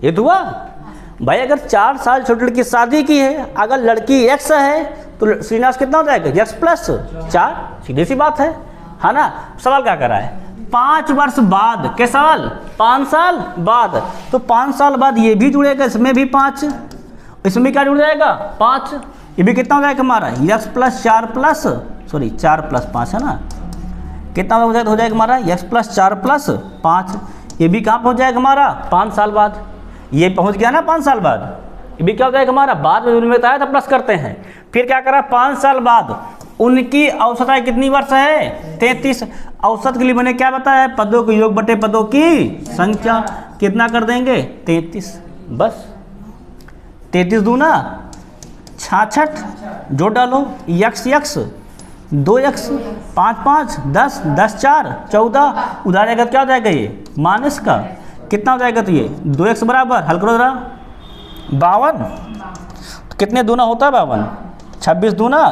ये तो हुआ भाई। अगर 4 साल छोटी लड़की शादी की है, अगर लड़की x है तो श्रीनिवास कितना हो जाएगा x + 4। सीधी सी बात है ना। सवाल क्या करा है 5 वर्ष बाद, क्या सवाल 5 साल बाद, तो 5 साल बाद ये भी जुड़ेगा, इसमें भी 5, इसमें क्या जुड़ जाएगा 5। ये भी कितना हो जाएगा हमारा x + 4 + 5 है ना। कितना हो जाएगा हमारा x + 4 + 5। ये भी कहाँ पहुँच जाएगा हमारा 5 साल बाद, ये पहुँच गया ना 5 साल बाद, ये भी क्या हो जाएगा हमारा, बाद में उन्होंने बताया था प्लस करते हैं। फिर क्या करा, 5 साल बाद उनकी औसत आयु कितनी वर्ष है 33। औसत के लिए मैंने क्या बताया, पदों के योग बटे पदों की संख्या, कितना कर देंगे 33, बस 33 दूना 66, जोड़ डालो यक्स यक्स 2x 5 5 10 10 4 14, उधर जाएगा क्या हो जाएगा ये माइनस का, कितना हो जाएगा तो ये 2x बराबर, हल करो जरा 52, तो कितने दूना होता है 52, 26 दूना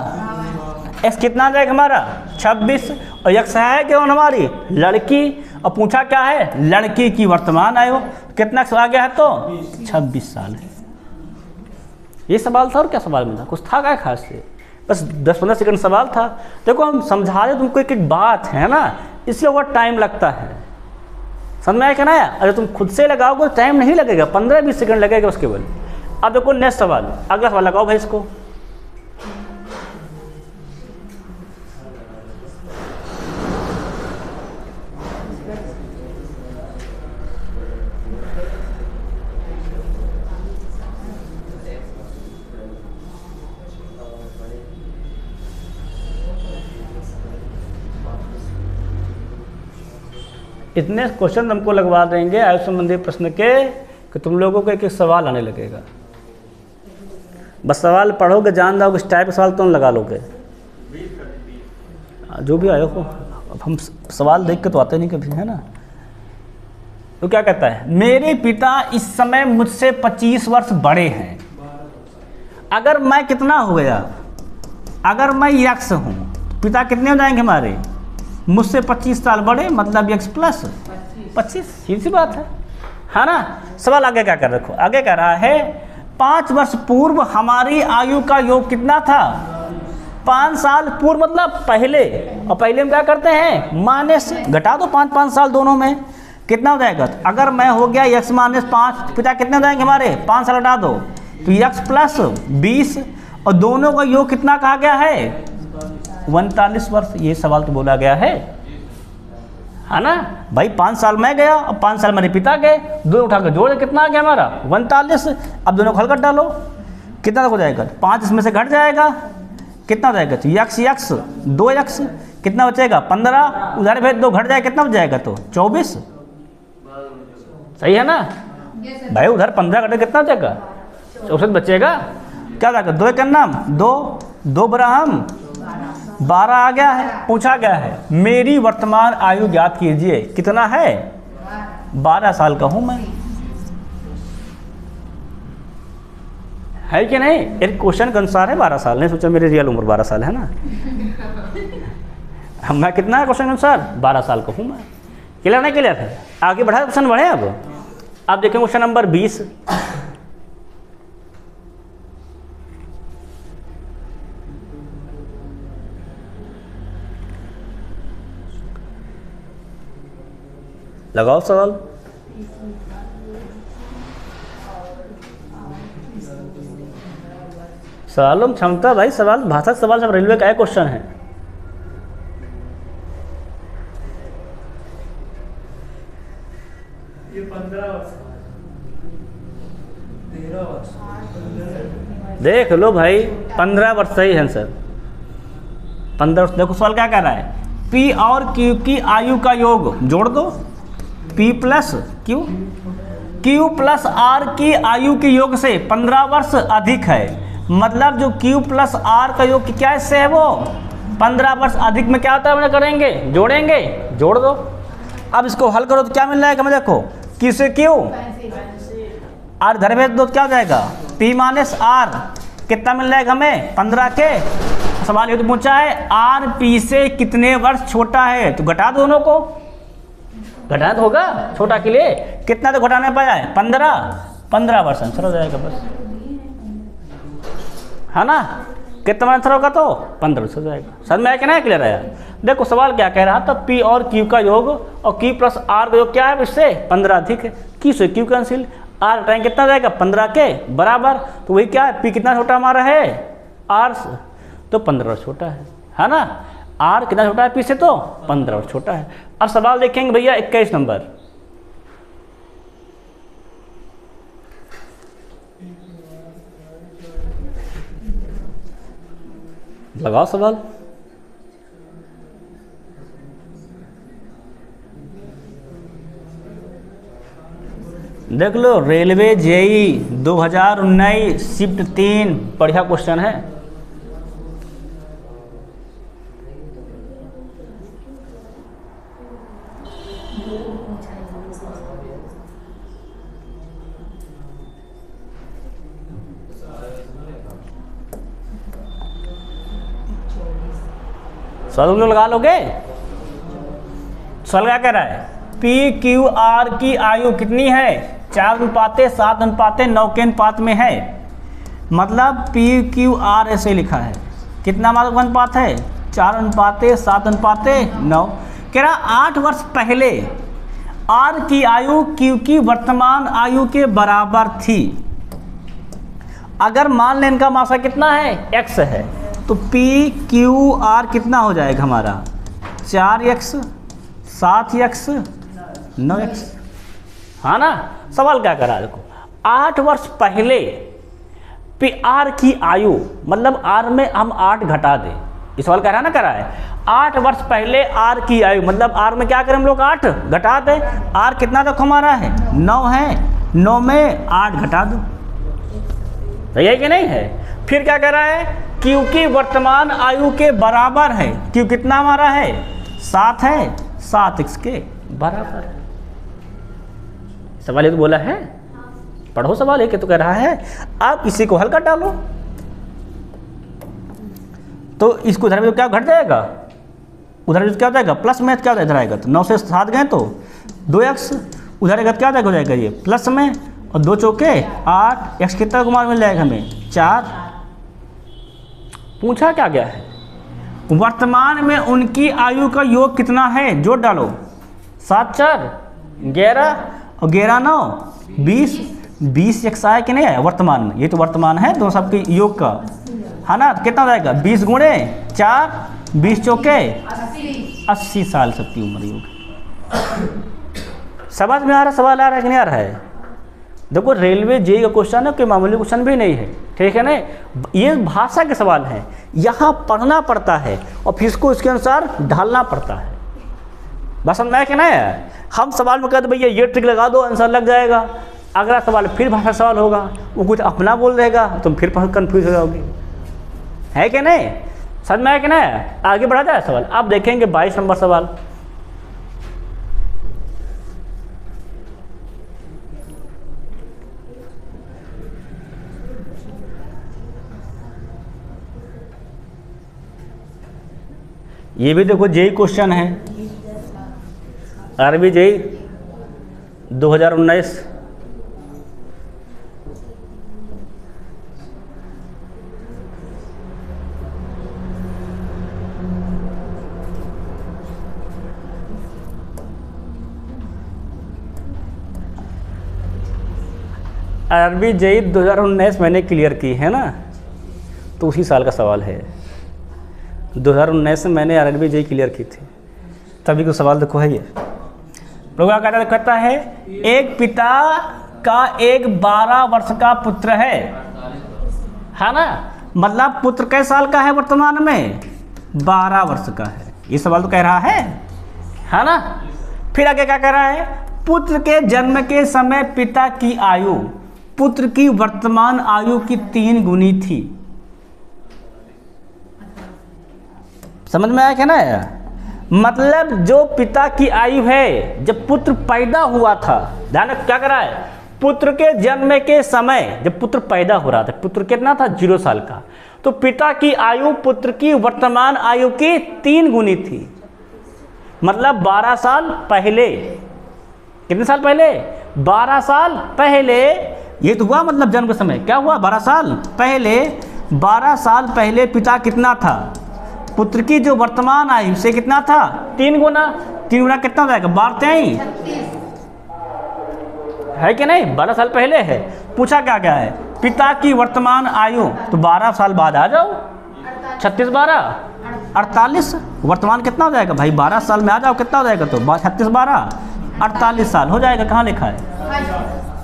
x कितना आ जाएगा हमारा 26, और x है क्या हमारी लड़की, और पूछा क्या है लड़की की वर्तमान आयु, कितना आ गया है तो 26 साल है। ये सवाल था और क्या सवाल में था, कुछ था क्या खास से, बस 10-15 सेकंड सवाल था। देखो हम समझा रहे तुमको एक बात है ना, इसलिए बहुत टाइम लगता है, समझ में आया क्या ना। अगर तुम खुद से लगाओगे टाइम नहीं लगेगा, 15-20 सेकंड लगेगा उसके बाद। अब देखो नेक्स्ट सवाल, अगला सवाल लगाओ भाई इसको। इतने क्वेश्चन हमको लगवा देंगे आयु संबंधी प्रश्न के कि तुम लोगों को एक एक सवाल आने लगेगा। बस सवाल पढ़ोगे, जान जाओगे, इस टाइप का सवाल तुम लगा लोगे, जो भी आयो हो। अब हम सवाल देख के तो आते नहीं कभी, है ना। तो क्या कहता है, मेरे पिता इस समय मुझसे 25 वर्ष बड़े हैं। अगर मैं कितना हो गया, अगर मैं यक्स हूँ, पिता कितने हो जाएंगे हमारे, मुझसे 25 साल बड़े, मतलब x प्लस 25, सीधी सी बात है ना। सवाल आगे क्या कर रखो, आगे कह रहा है 5 वर्ष पूर्व हमारी आयु का योग कितना था, 5 साल पूर्व मतलब पहले, और पहले में क्या करते हैं माइनस, घटा दो 5-5 साल दोनों में, कितना हो जाएगा। तो अगर मैं हो गया x माइनस 5, पिता कितने हो जाएंगे हमारे 5 साल हटा दो तो x प्लस 20, और दोनों का योग कितना कहा गया है 39 वर्ष। ये सवाल तो बोला गया है ना भाई। 5 साल मैं गया और 5 साल मेरे पिता गए, दोनों उठा कर जोड़े कितना आ गया हमारा 39। अब दोनों को हल कर डालो, कितना हो जाएगा, 5 इसमें से घट जाएगा, कितना हो जाएगा तो यक्स यक्स 2x, कितना बचेगा 15, उधर भेज दो घट जाएगा, कितना बच जाएगा तो 24, सही है ना भाई। उधर 15 घटे कितना बचेगा 64 बचेगा, क्या जाएगा 2 का नाम 2 2 बराहम 12 आ गया है। पूछा गया है मेरी वर्तमान आयु ज्ञात कीजिए, कितना है 12 साल का हूं मैं, है कि नहीं। एक क्वेश्चन के अनुसार है 12 साल, नहीं सोचा मेरी रियल उम्र 12 साल है ना। मैं कितना है क्वेश्चन के अनुसार 12 साल का हूं मैं। क्लियर नहीं क्लियर है, आगे बढ़ा क्वेश्चन बढ़े। अब देखें क्वेश्चन नंबर 20, लगाओ सवाल। सवालों में क्षमता भाई, सवाल भाषा सवाल सब रेलवे का है क्वेश्चन है। ये 15 वर्ष 13 वर्ष देख लो भाई 15 वर्ष सही है सर, 15 वर्ष। देखो सवाल क्या कह रहा है, P और Q की आयु का योग जोड़ दो, P plus Q, Q plus R की आयु के योग से 15 वर्ष अधिक है, मतलब जो Q प्लस R का योग क्या इससे है वो 15 वर्ष अधिक में क्या होता है, मैंने करेंगे जोड़ेंगे, जोड़ दो। अब इसको हल करो तो क्या मिल जाएगा, मैं देखो Q से Q R इधर भेज दो तो क्या हो जाएगा P माइनस R, कितना मिल जाएगा हमें 15 के। सवाल ये तो पूछा है R P से कितने वर्ष छोटा है, तो घटा दो दोनों को, घटाना तो होगा छोटा के लिए, कितना तो घटाने पाया है 15 वर्ष आंसर हो जाएगा बस, है ना। कितना आंसर होगा तो 15 वर्ष हो जाएगा। समझ में आया कि नहीं क्लियर आया। देखो सवाल क्या कह रहा था, P और Q का योग और Q प्लस R का योग क्या है इससे 15 अधिक है, Q से Q कैंसिल, R टाइम कितना जाएगा 15 के बराबर, तो वही क्या है P कितना छोटा हमारा है R से, तो 15 वर्ष छोटा है ना। R कितना छोटा है P से, तो 15 वर्ष छोटा है। अब सवाल देखेंगे भैया 21 नंबर, लगाओ सवाल। देख लो, रेलवे जेई 2019 शिफ्ट 3, बढ़िया क्वेश्चन है। सवाल लोग लगा लोगे? सवाल क्या कह रहा है? पी क्यू आर की आयु कितनी है? 4:7:9 के अनुपात में है। मतलब पी क्यू आर ऐसे लिखा है, कितना मात्रक अनुपात है? 4:7:9। कह रहा 8 वर्ष पहले आर की आयु क्यू की वर्तमान आयु के बराबर थी। अगर मान लें इनका मासा कितना है? x है, तो पी क्यू आर कितना हो जाएगा हमारा? 4x, 7x, 9x। हाँ ना? सवाल क्या करा देखो, 8 वर्ष पहले पी आर की आयु, मतलब आर में हम 8 घटा दें। इस सवाल कह रहा ना, करा है 8 वर्ष पहले आर की आयु, मतलब आर में क्या करें हम लोग? 8 घटा दें। आर कितना तक हमारा है? 9 है, 9 में 8 घटा दो। सही है कि नहीं है? फिर क्या कह रहा है? क्यू की वर्तमान आयु के बराबर है। क्यू कितना हमारा है? 7 है, 7x के बराबर है। सवाल ये तो बोला है, पढ़ो सवाल एक तो कह रहा है। आप इसी को हल कर डालो, तो इसको इधर में क्या घट जाएगा, उधर क्या हो जाएगा? प्लस में क्या इधर आएगा? तो 9 से 7 गए तो 2x, उधर क्या हो जाएगा? ये प्लस में, और 2 चौके 8, x कितना कुमार मिल जाएगा हमें? 4। पूछा क्या गया है? वर्तमान में उनकी आयु का योग कितना है? जोड़ डालो। 7 4 11 और 11 9 20, 20 x आया कि नहीं आया वर्तमान में? ये तो वर्तमान है दोनों सबके योग का, है ना? कितना हो जाएगा? 20 गुणे 4, 20 चौके 80 साल सबकी उम्र योग। समझ में आ रहा? सवाल आ रहा है कि नहीं आ रहा है? देखो, रेलवे जेई का क्वेश्चन है, कोई मामूली क्वेश्चन भी नहीं है, ठीक है ना? ये भाषा के सवाल हैं, यहाँ पढ़ना पड़ता है और फिर इसको इसके अनुसार ढालना पड़ता है। बस समझ में आया कि नहीं है? हम सवाल में कहते भैया ये ट्रिक लगा दो, आंसर लग जाएगा। अगला सवाल फिर भाषा सवाल होगा, वो कुछ अपना बोल देगा, तुम फिर कन्फ्यूज हो जाओगे, है कि नहीं? समझ में आया कि नहीं? आगे बढ़ा जाए सवाल। आप देखेंगे 22 नंबर सवाल। ये भी देखो जेई क्वेश्चन है, आरबी जेई 2019। आरबी जेई 2019 मैंने क्लियर की है ना, तो उसी साल का सवाल है। 2019 में मैंने आरबी जेई क्लियर की थी, तभी को सवाल देखो है ये। लोग कहता है एक पिता का एक 12 वर्ष का पुत्र है ना? मतलब पुत्र कै साल का है वर्तमान में? 12 वर्ष का है। ये सवाल तो कह रहा है ना? फिर आगे क्या कह रहा है? पुत्र के जन्म के समय पिता की आयु पुत्र की वर्तमान आयु की 3 गुनी थी। समझ में आया क्या ना? मतलब जो पिता की आयु है जब पुत्र पैदा हुआ था, ध्यान क्या कर रहा है? पुत्र के जन्म के समय जब पुत्र पैदा हो रहा था, पुत्र कितना था? 0 साल का, तो पिता की आयु पुत्र की वर्तमान आयु की 3 गुनी थी। मतलब 12 साल पहले। कितने साल पहले? 12 साल पहले। ये तो हुआ मतलब जन्म के समय क्या हुआ? 12 साल पहले। 12 साल पहले पिता कितना था? पुत्र की जो वर्तमान आयु से कितना था? 3 गुना। 3 गुना कितना हो जाएगा? 12 ही है कि नहीं? 12 साल पहले है। पूछा क्या क्या है? पिता की वर्तमान आयु, तो 12 साल बाद आ जाओ। 36 12 48। वर्तमान कितना हो जाएगा भाई? 12 साल में आ जाओ, कितना हो जाएगा? तो 36 12 48 साल हो जाएगा। कहाँ लिखा है?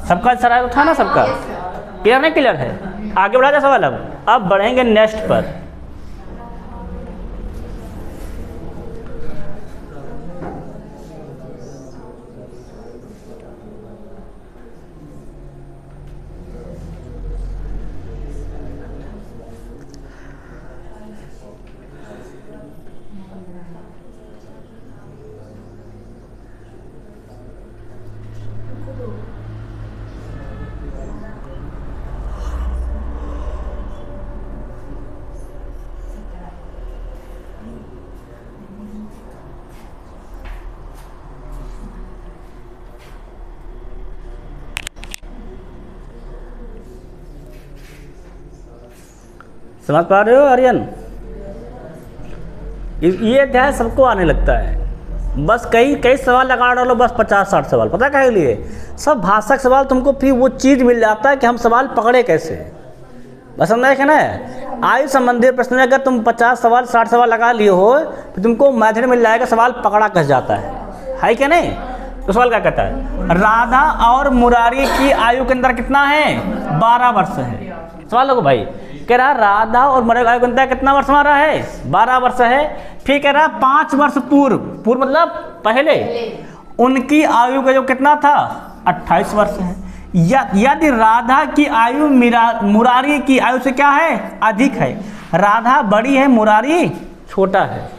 सबका सराय था ना? सबका क्लियर नहीं? क्लियर है। आगे बढ़ा जाए सवाल। अब बढ़ेंगे नेक्स्ट पर। समझ पा रहे हो आर्यन? ये अध्याय सबको आने लगता है, बस कई कई सवाल लगा डालो, बस 50-60 सवाल। पता क्या के लिए? सब भाषा के सवाल तुमको फिर वो चीज़ मिल जाता है कि हम सवाल पकड़े कैसे। बस समझ है ना? आयु संबंधी प्रश्न में अगर तुम 50 सवाल 60 सवाल लगा लिए हो तो तुमको मेथड मिल जाएगा, सवाल पकड़ा कैसे जाता है कि नहीं? तो सवाल क्या कहता है? राधा और मुरारी की आयु के अंदर कितना है? 12 वर्ष है। सवाल लोगो भाई कह रहा राधा और मुरारी की आयु के अंदर कितना वर्ष हमारा है? 12 वर्ष है। फिर कह रहा 5 वर्ष पूर्व मतलब पहले उनकी आयु का जो कितना था? 28 वर्ष है। यदि राधा की आयु मुरारी की आयु से क्या है? अधिक है। राधा बड़ी है, मुरारी छोटा है।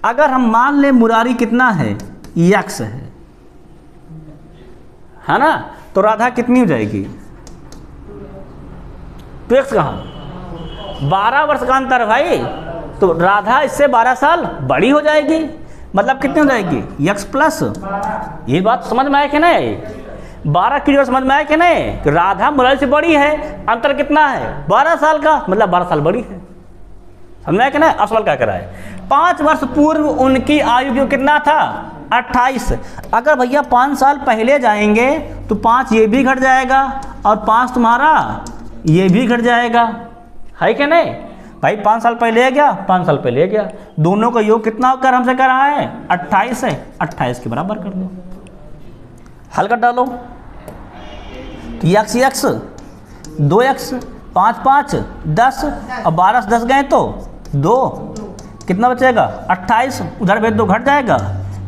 अगर हम मान ले मुरारी कितना है? यक्स है ना? तो राधा कितनी हो जाएगी? तो एक्स कहाँ? 12 वर्ष का अंतर भाई, तो राधा इससे 12 साल बड़ी हो जाएगी। मतलब कितनी हो जाएगी? X plus. ये बात समझ में आया कि नहीं? 12 की जो समझ में आया कि नहीं? कि राधा मुरारी से बड़ी है, अंतर कितना है? 12 साल का, मतलब 12 साल बड़ी है। समझ में आया कि नहीं? अब सवाल क्या करा है? 5 वर्ष पूर्व उनकी आयु जो कितना था? 28। अगर भैया 5 साल पहले जाएंगे तो 5 ये भी घट जाएगा और 5 तुम्हारा ये भी घट जाएगा, है कि नहीं भाई? 5 साल पहले है क्या? 5 साल पहले है क्या? दोनों का योग कितना होकर हमसे कर रहा है? 28 है। 28 के बराबर कर दो, हल कर डालो। तो यक्स यक्स 2x 5 5 10 और 12 से 10 गए तो 2, कितना बचेगा? 28। उधर भेज दो, घट जाएगा,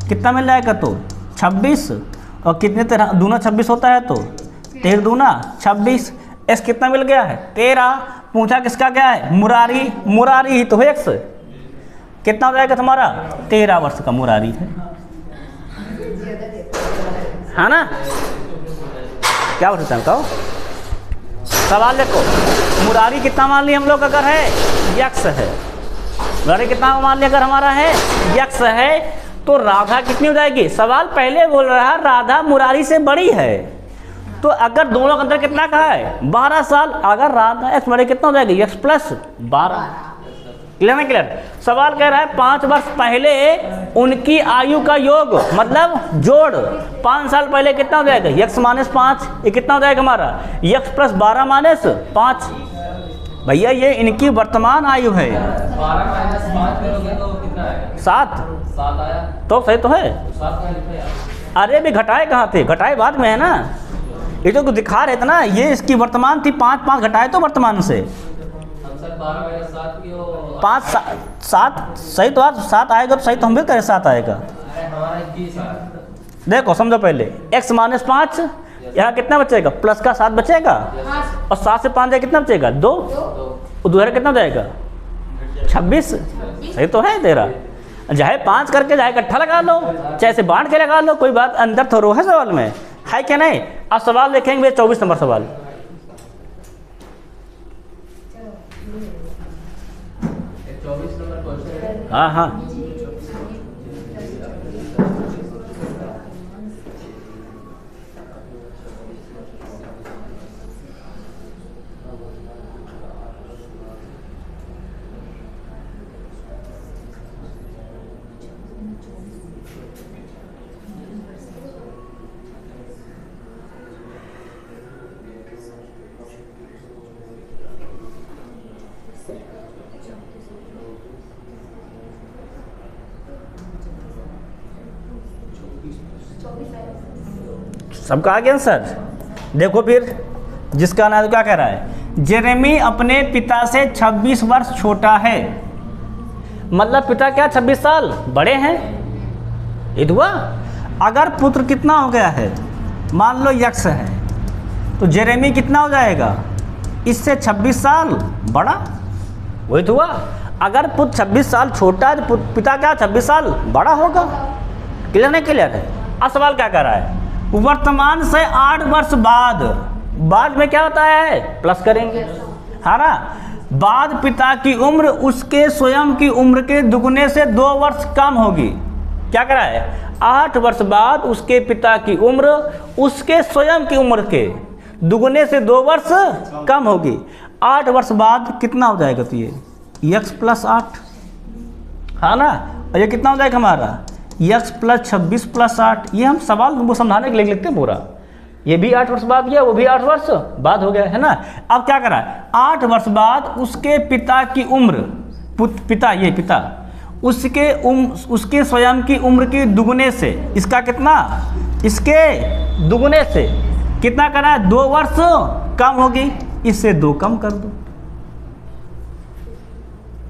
कितना मिल जाएगा? तो 26। और कितने तरह दूना 26 होता है तो 13 दूना 26। एक्स कितना मिल गया है? 13। पूछा किसका क्या है? मुरारी। मुरारी ही तो है एक्स। कितना हो जाएगा तुम्हारा? 13 वर्ष का मुरारी है ना? क्या बोलते हैं बताओ? सवाल देखो, मुरारी कितना मान लिया हम लोग अगर है? यक्स है। मुरारी कितना मान लिया अगर हमारा है? यक्स है। तो राधा कितनी हो जाएगी? सवाल पहले बोल रहा है राधा मुरारी से बड़ी है, तो अगर दोनों के अंदर कितना कहा है? 12 साल। अगर राधा एक्स मुरारी कितना हो जाएगी? X plus 12। क्लियर ना? क्लियर? सवाल कह रहा है 5 वर्ष पहले उनकी आयु का योग मतलब जोड़ 5 साल पहले कितना हो जाएगा? X minus 5। ये कितना हो जाएगा हमारा? X plus 12 minus 5। भैया ये इनकी वर्तमान आयु है। 12 माइनस 5 करोगे तो कितना आएगा? 7 आया तो सही तो है। 7 अरे भी घटाए कहाँ थे? घटाए बाद में है ना, ये तो दिखा रहे थे ना। ये इसकी वर्तमान थी 5 घटाए तो वर्तमान से 12 माइनस 7 की हो 5 7 सही तो आज 7 आएगा तो सही तो हम भी करें 7 आएगा। अरे हमारा 21 देखो समझो पहले x माइनस 5 यहाँ कितना बचेगा? प्लस का 7 बचेगा और 7 से 5 जाए कितना बचेगा? 2। उधर कितना हो जाएगा? 26। सही तो है तेरा। चाहे 5 करके चाहे इकट्ठा लगा लो, चाहे से बांट के लगा लो, कोई बात अंदर थोड़ा है सवाल में, है क्या नहीं? अब सवाल देखेंगे 24 नंबर सवाल। 24 नंबर क्वेश्चन है। हाँ हाँ सबका आ गया सर। देखो फिर जिसका नाम क्या कह रहा है? जेरेमी अपने पिता से 26 वर्ष छोटा है। मतलब पिता क्या 26 साल बड़े हैं? ये हुआ। अगर पुत्र कितना हो गया है? मान लो यक्स है, तो जेरेमी कितना हो जाएगा? इससे 26 साल बड़ा। वही तो हुआ। अगर पुत्र 26 साल छोटा है तो पिता क्या 26 साल बड़ा होगा। क्लियर नहीं? क्लियर है। अब सवाल क्या कर रहा है? वर्तमान से 8 वर्ष बाद में क्या होता है? प्लस करेंगे, है ना? बाद पिता की उम्र उसके स्वयं की उम्र के दुगने से 2 वर्ष कम होगी। क्या करा है? 8 वर्ष बाद उसके पिता की उम्र उसके स्वयं की उम्र के दुगने से 2 वर्ष कम होगी। 8 वर्ष बाद कितना हो जाएगा, तो ये x प्लस 8, हाँ ना, और ये कितना हो जाएगा हमारा x प्लस 26 प्लस 8। ये हम सवाल वो समझाने के लिए लिखते हैं पूरा। ये भी 8 वर्ष बाद गया, वो भी 8 वर्ष बाद हो गया, है ना। अब क्या करा है, 8 वर्ष बाद उसके पिता की उम्र, पिता, ये पिता, उसके स्वयं की उम्र की दुगुने से, इसका कितना, इसके दुगुने से कितना करा है, 2 वर्ष कम होगी, इससे 2 कम कर दो।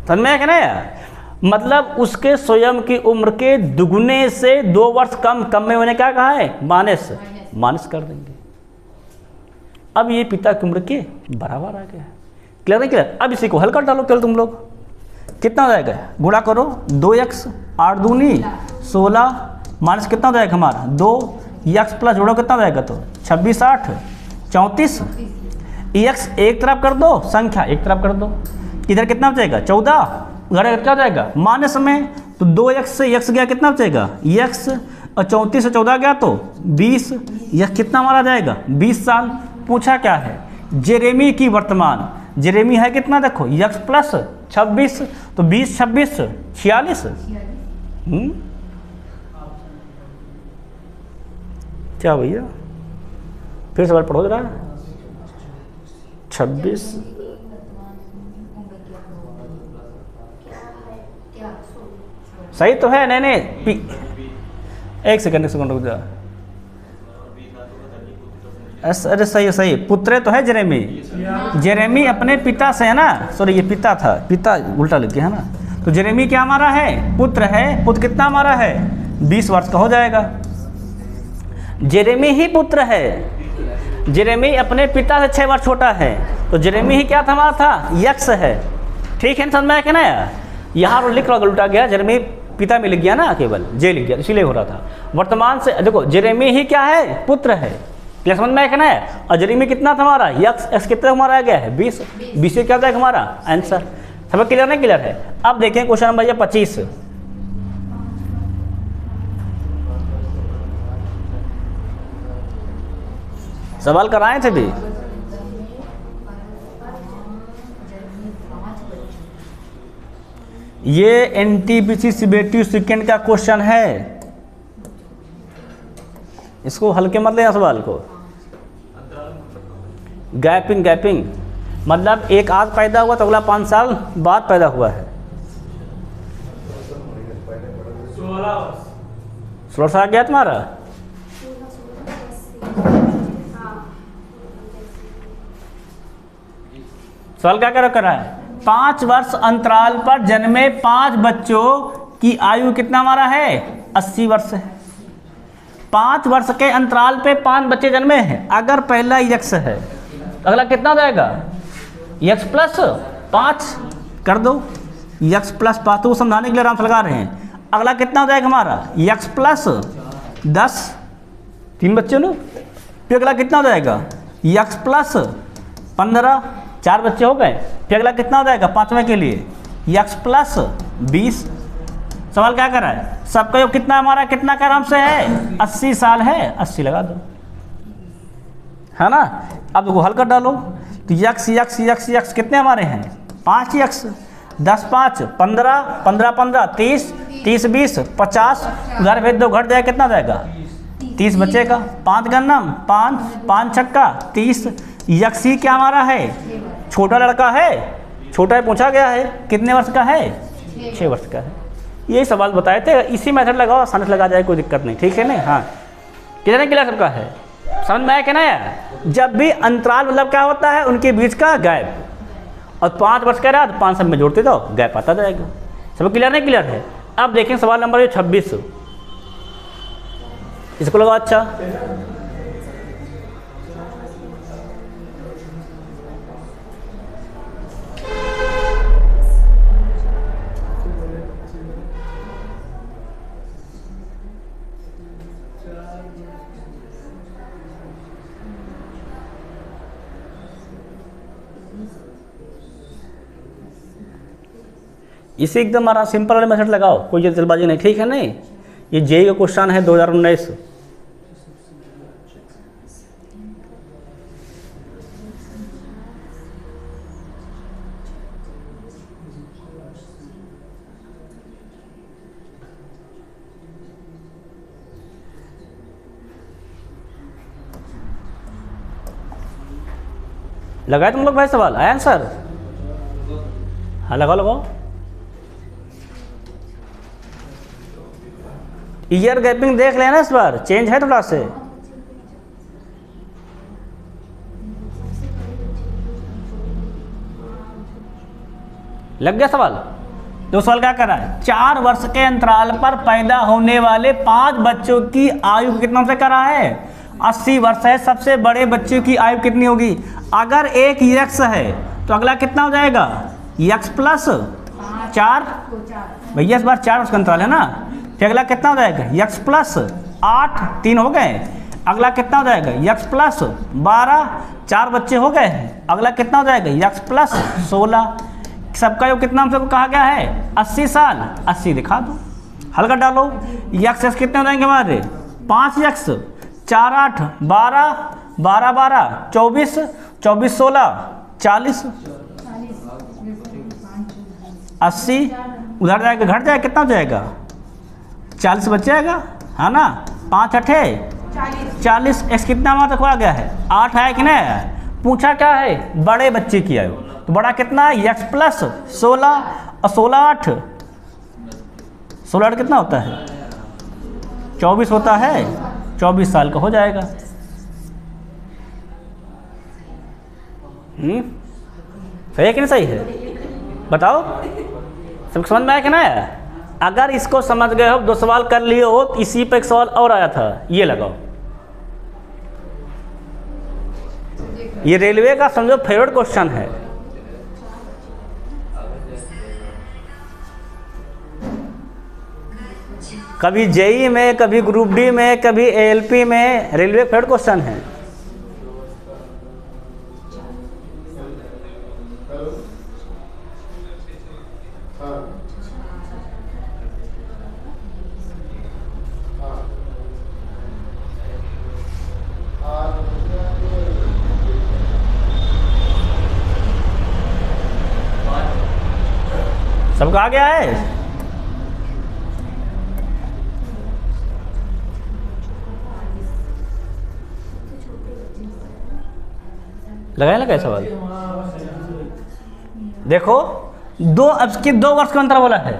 समझ में है ना यार, मतलब उसके स्वयं की उम्र के दुगुने से 2 वर्ष कम, कम में मैंने क्या कहा है, माइनस, माइनस कर देंगे। अब ये पिता की उम्र के बराबर आ गया, क्लियर नहीं क्लियर। अब इसी को हल कर डालो, केवल तुम लोग कितना हो जाएगा, गुणा करो, 2x 8 दूनी 16 माइनस कितना हो जाएगा हमारा 2x प्लस जोड़ो कितना हो जाएगा, तो 26 8 34, x एक तरफ कर दो, संख्या एक तरफ कर दो, इधर कितना हो जाएगा 14, उधर क्या हो जाएगा माइनस में, तो 2x से x गया कितना बचेगा x, और 34 से 14 गया तो 20, यह कितना हमारा जाएगा 20 साल। पूछा क्या है, जेरेमी की वर्तमान, जेरेमी है कितना देखो x प्लस 26, तो 20 26 46, क्या भैया फिर सवाल पढ़ो जरा, 26 सही तो है, नहीं एक सेकंड रुक जा, अरे सही है, सही, पुत्र तो है जेरेमी, जेरेमी अपने पिता से है ना, सॉरी ये पिता था, पिता उल्टा लिख गया है ना, तो जेरेमी क्या हमारा है, पुत्र है, पुत्र कितना हमारा है 20 वर्ष का हो जाएगा, जेरेमी ही पुत्र है, जेरेमी अपने पिता से 6 वर्ष छोटा है, तो जेरेमी ही क्या था हमारा था यक्स है, ठीक है समझ में आया क्या ना यार। यहाँ पर लिख रहा उल्टा गया, जेरेमी पिता में लिख गया ना, केवल जे लिख गया, इसीलिए हो रहा था। वर्तमान से देखो जेरेमी ही क्या है, पुत्र है, क्या समझ में आया क्या ना है, और जेरेमी कितना था हमारा एक्स कितना हमारा आ गया है 20, 20 से क्या जाएगा हमारा आंसर। सब क्लियर नहीं क्लियर है। अब देखें क्वेश्चन नंबर 25, सवाल कराए थे भी, ये एनटीपीसी सीबीटी सेकेंड का क्वेश्चन है, इसको हल्के मत लेना सवाल को। गैपिंग, गैपिंग मतलब एक आज पैदा हुआ तो अगला 5 साल बाद पैदा हुआ है। 16 साल गया तुम्हारा, सवाल क्या क्या करा है, 5 वर्ष अंतराल पर जन्मे 5 बच्चों की आयु कितना हमारा है 80 वर्ष है। 5 वर्ष के अंतराल पे 5 बच्चे जन्मे हैं, अगर पहला यक्स है अगला कितना हो जाएगा यक्स प्लस 5 कर दो, यक्स प्लस 5 तो समझाने के लिए आराम से लगा रहे हैं। अगला कितना हो जाएगा हमारा यक्स प्लस 10, 3 बच्चे नो, फिर अगला कितना हो जाएगा यक्स प्लस 15, 4 बच्चे हो गए, फिर अगला कितना हो जाएगा 5वें के लिए यक्स प्लस 20। सवाल क्या कर रहा है, सबका योग कितना हमारा कितना का आराम से है 80 साल है, 80 लगा दो, है ना। अब देखो हल कर डालो, तो यक्स यक्स यक्स यक्स कितने हमारे हैं 5 यक्स, 10 5 15, 15 15 30, 30 20 50, घर भेज दो घट जाएगा कितना जाएगा 30 बचेगा, 5 गन्नम 5 5 छक्का 30। यक्स ही क्या हमारा है छोटा लड़का है, छोटा है पूछा गया है, कितने वर्ष का है 6 वर्ष का है। यही सवाल बताए थे, इसी मेथड लगाओ आसानी से लगा जाए, कोई दिक्कत नहीं, ठीक है ना। हाँ कितने क्लियर सबका है, समझ में आया क्या ना यार। जब भी अंतराल मतलब क्या होता है उनके बीच का गैप, और 5 वर्ष का रहा तो 5 सब में जोड़ते जाओ गैप आता जाएगा। सब क्लियर नहीं क्लियर है। अब देखें सवाल नंबर 26, इसको लगाओ अच्छा, इसे एकदम हमारा सिंपल वाले मेथड लगाओ, कोई जल्दबाजी नहीं, ठीक है नहीं। ये जेई का क्वेश्चन है 2019, लगाए तुम लोग भाई सवाल, आया आंसर? हाँ लगाओ लगाओ। ईयर गैपिंग देख लेना इस बार, चेंज है थोड़ा से। लग गया सवाल? तो सवाल क्या कर रहा है, 4 वर्ष के अंतराल पर पैदा होने वाले 5 बच्चों की आयु कितना से कर रहा है, 80 वर्ष है। सबसे बड़े बच्चे की आयु कितनी होगी? अगर एक यक्स है तो अगला कितना हो जाएगा, यक्स प्लस 4, भैया इस बार 4 वर्ष का अंतराल है ना, फिर अगला कितना हो जाएगा, यक्स प्लस 8, 3 हो गए। अगला कितना हो जाएगा, यक्स प्लस 12, 4 बच्चे हो गए। अगला कितना हो जाएगा, यक्स प्लस 16। सबका योग कितना हमसे कहा गया है, 80 साल। 80 दिखा दो, हल्का डालो। यक्स कितने हो जाएंगे हमारे, 5 यक्स, 4 8 12, 12 12 24, 24 16 40, 80 उधर जाएगा, घट जाएगा, कितना हो जाएगा, 40 बच जाएगा, है ना। 5 8 40। एक्स कितना हमारा तक आ गया है, 8 है कि नहीं? पूछा क्या है, बड़े बच्चे की आयु, तो बड़ा कितना है, एक्स प्लस 16 और 16 8, 16 8 कितना होता है, 24 होता है। 24 साल का हो जाएगा। सही है कि नहीं सही है, बताओ सब समझ में आया कि ना? अगर इसको समझ गए हो, 2 सवाल कर लिए हो, तो इसी पे एक सवाल और आया था, ये लगाओ। ये रेलवे का समझो फेवरेट क्वेश्चन है। कभी जेई में, कभी ग्रुप डी में, कभी एएलपी में, रेलवे फेवरेट क्वेश्चन है। सबका आ गया है? लगाए सवाल। देखो, 2 वर्ष का अंतराल बोला है।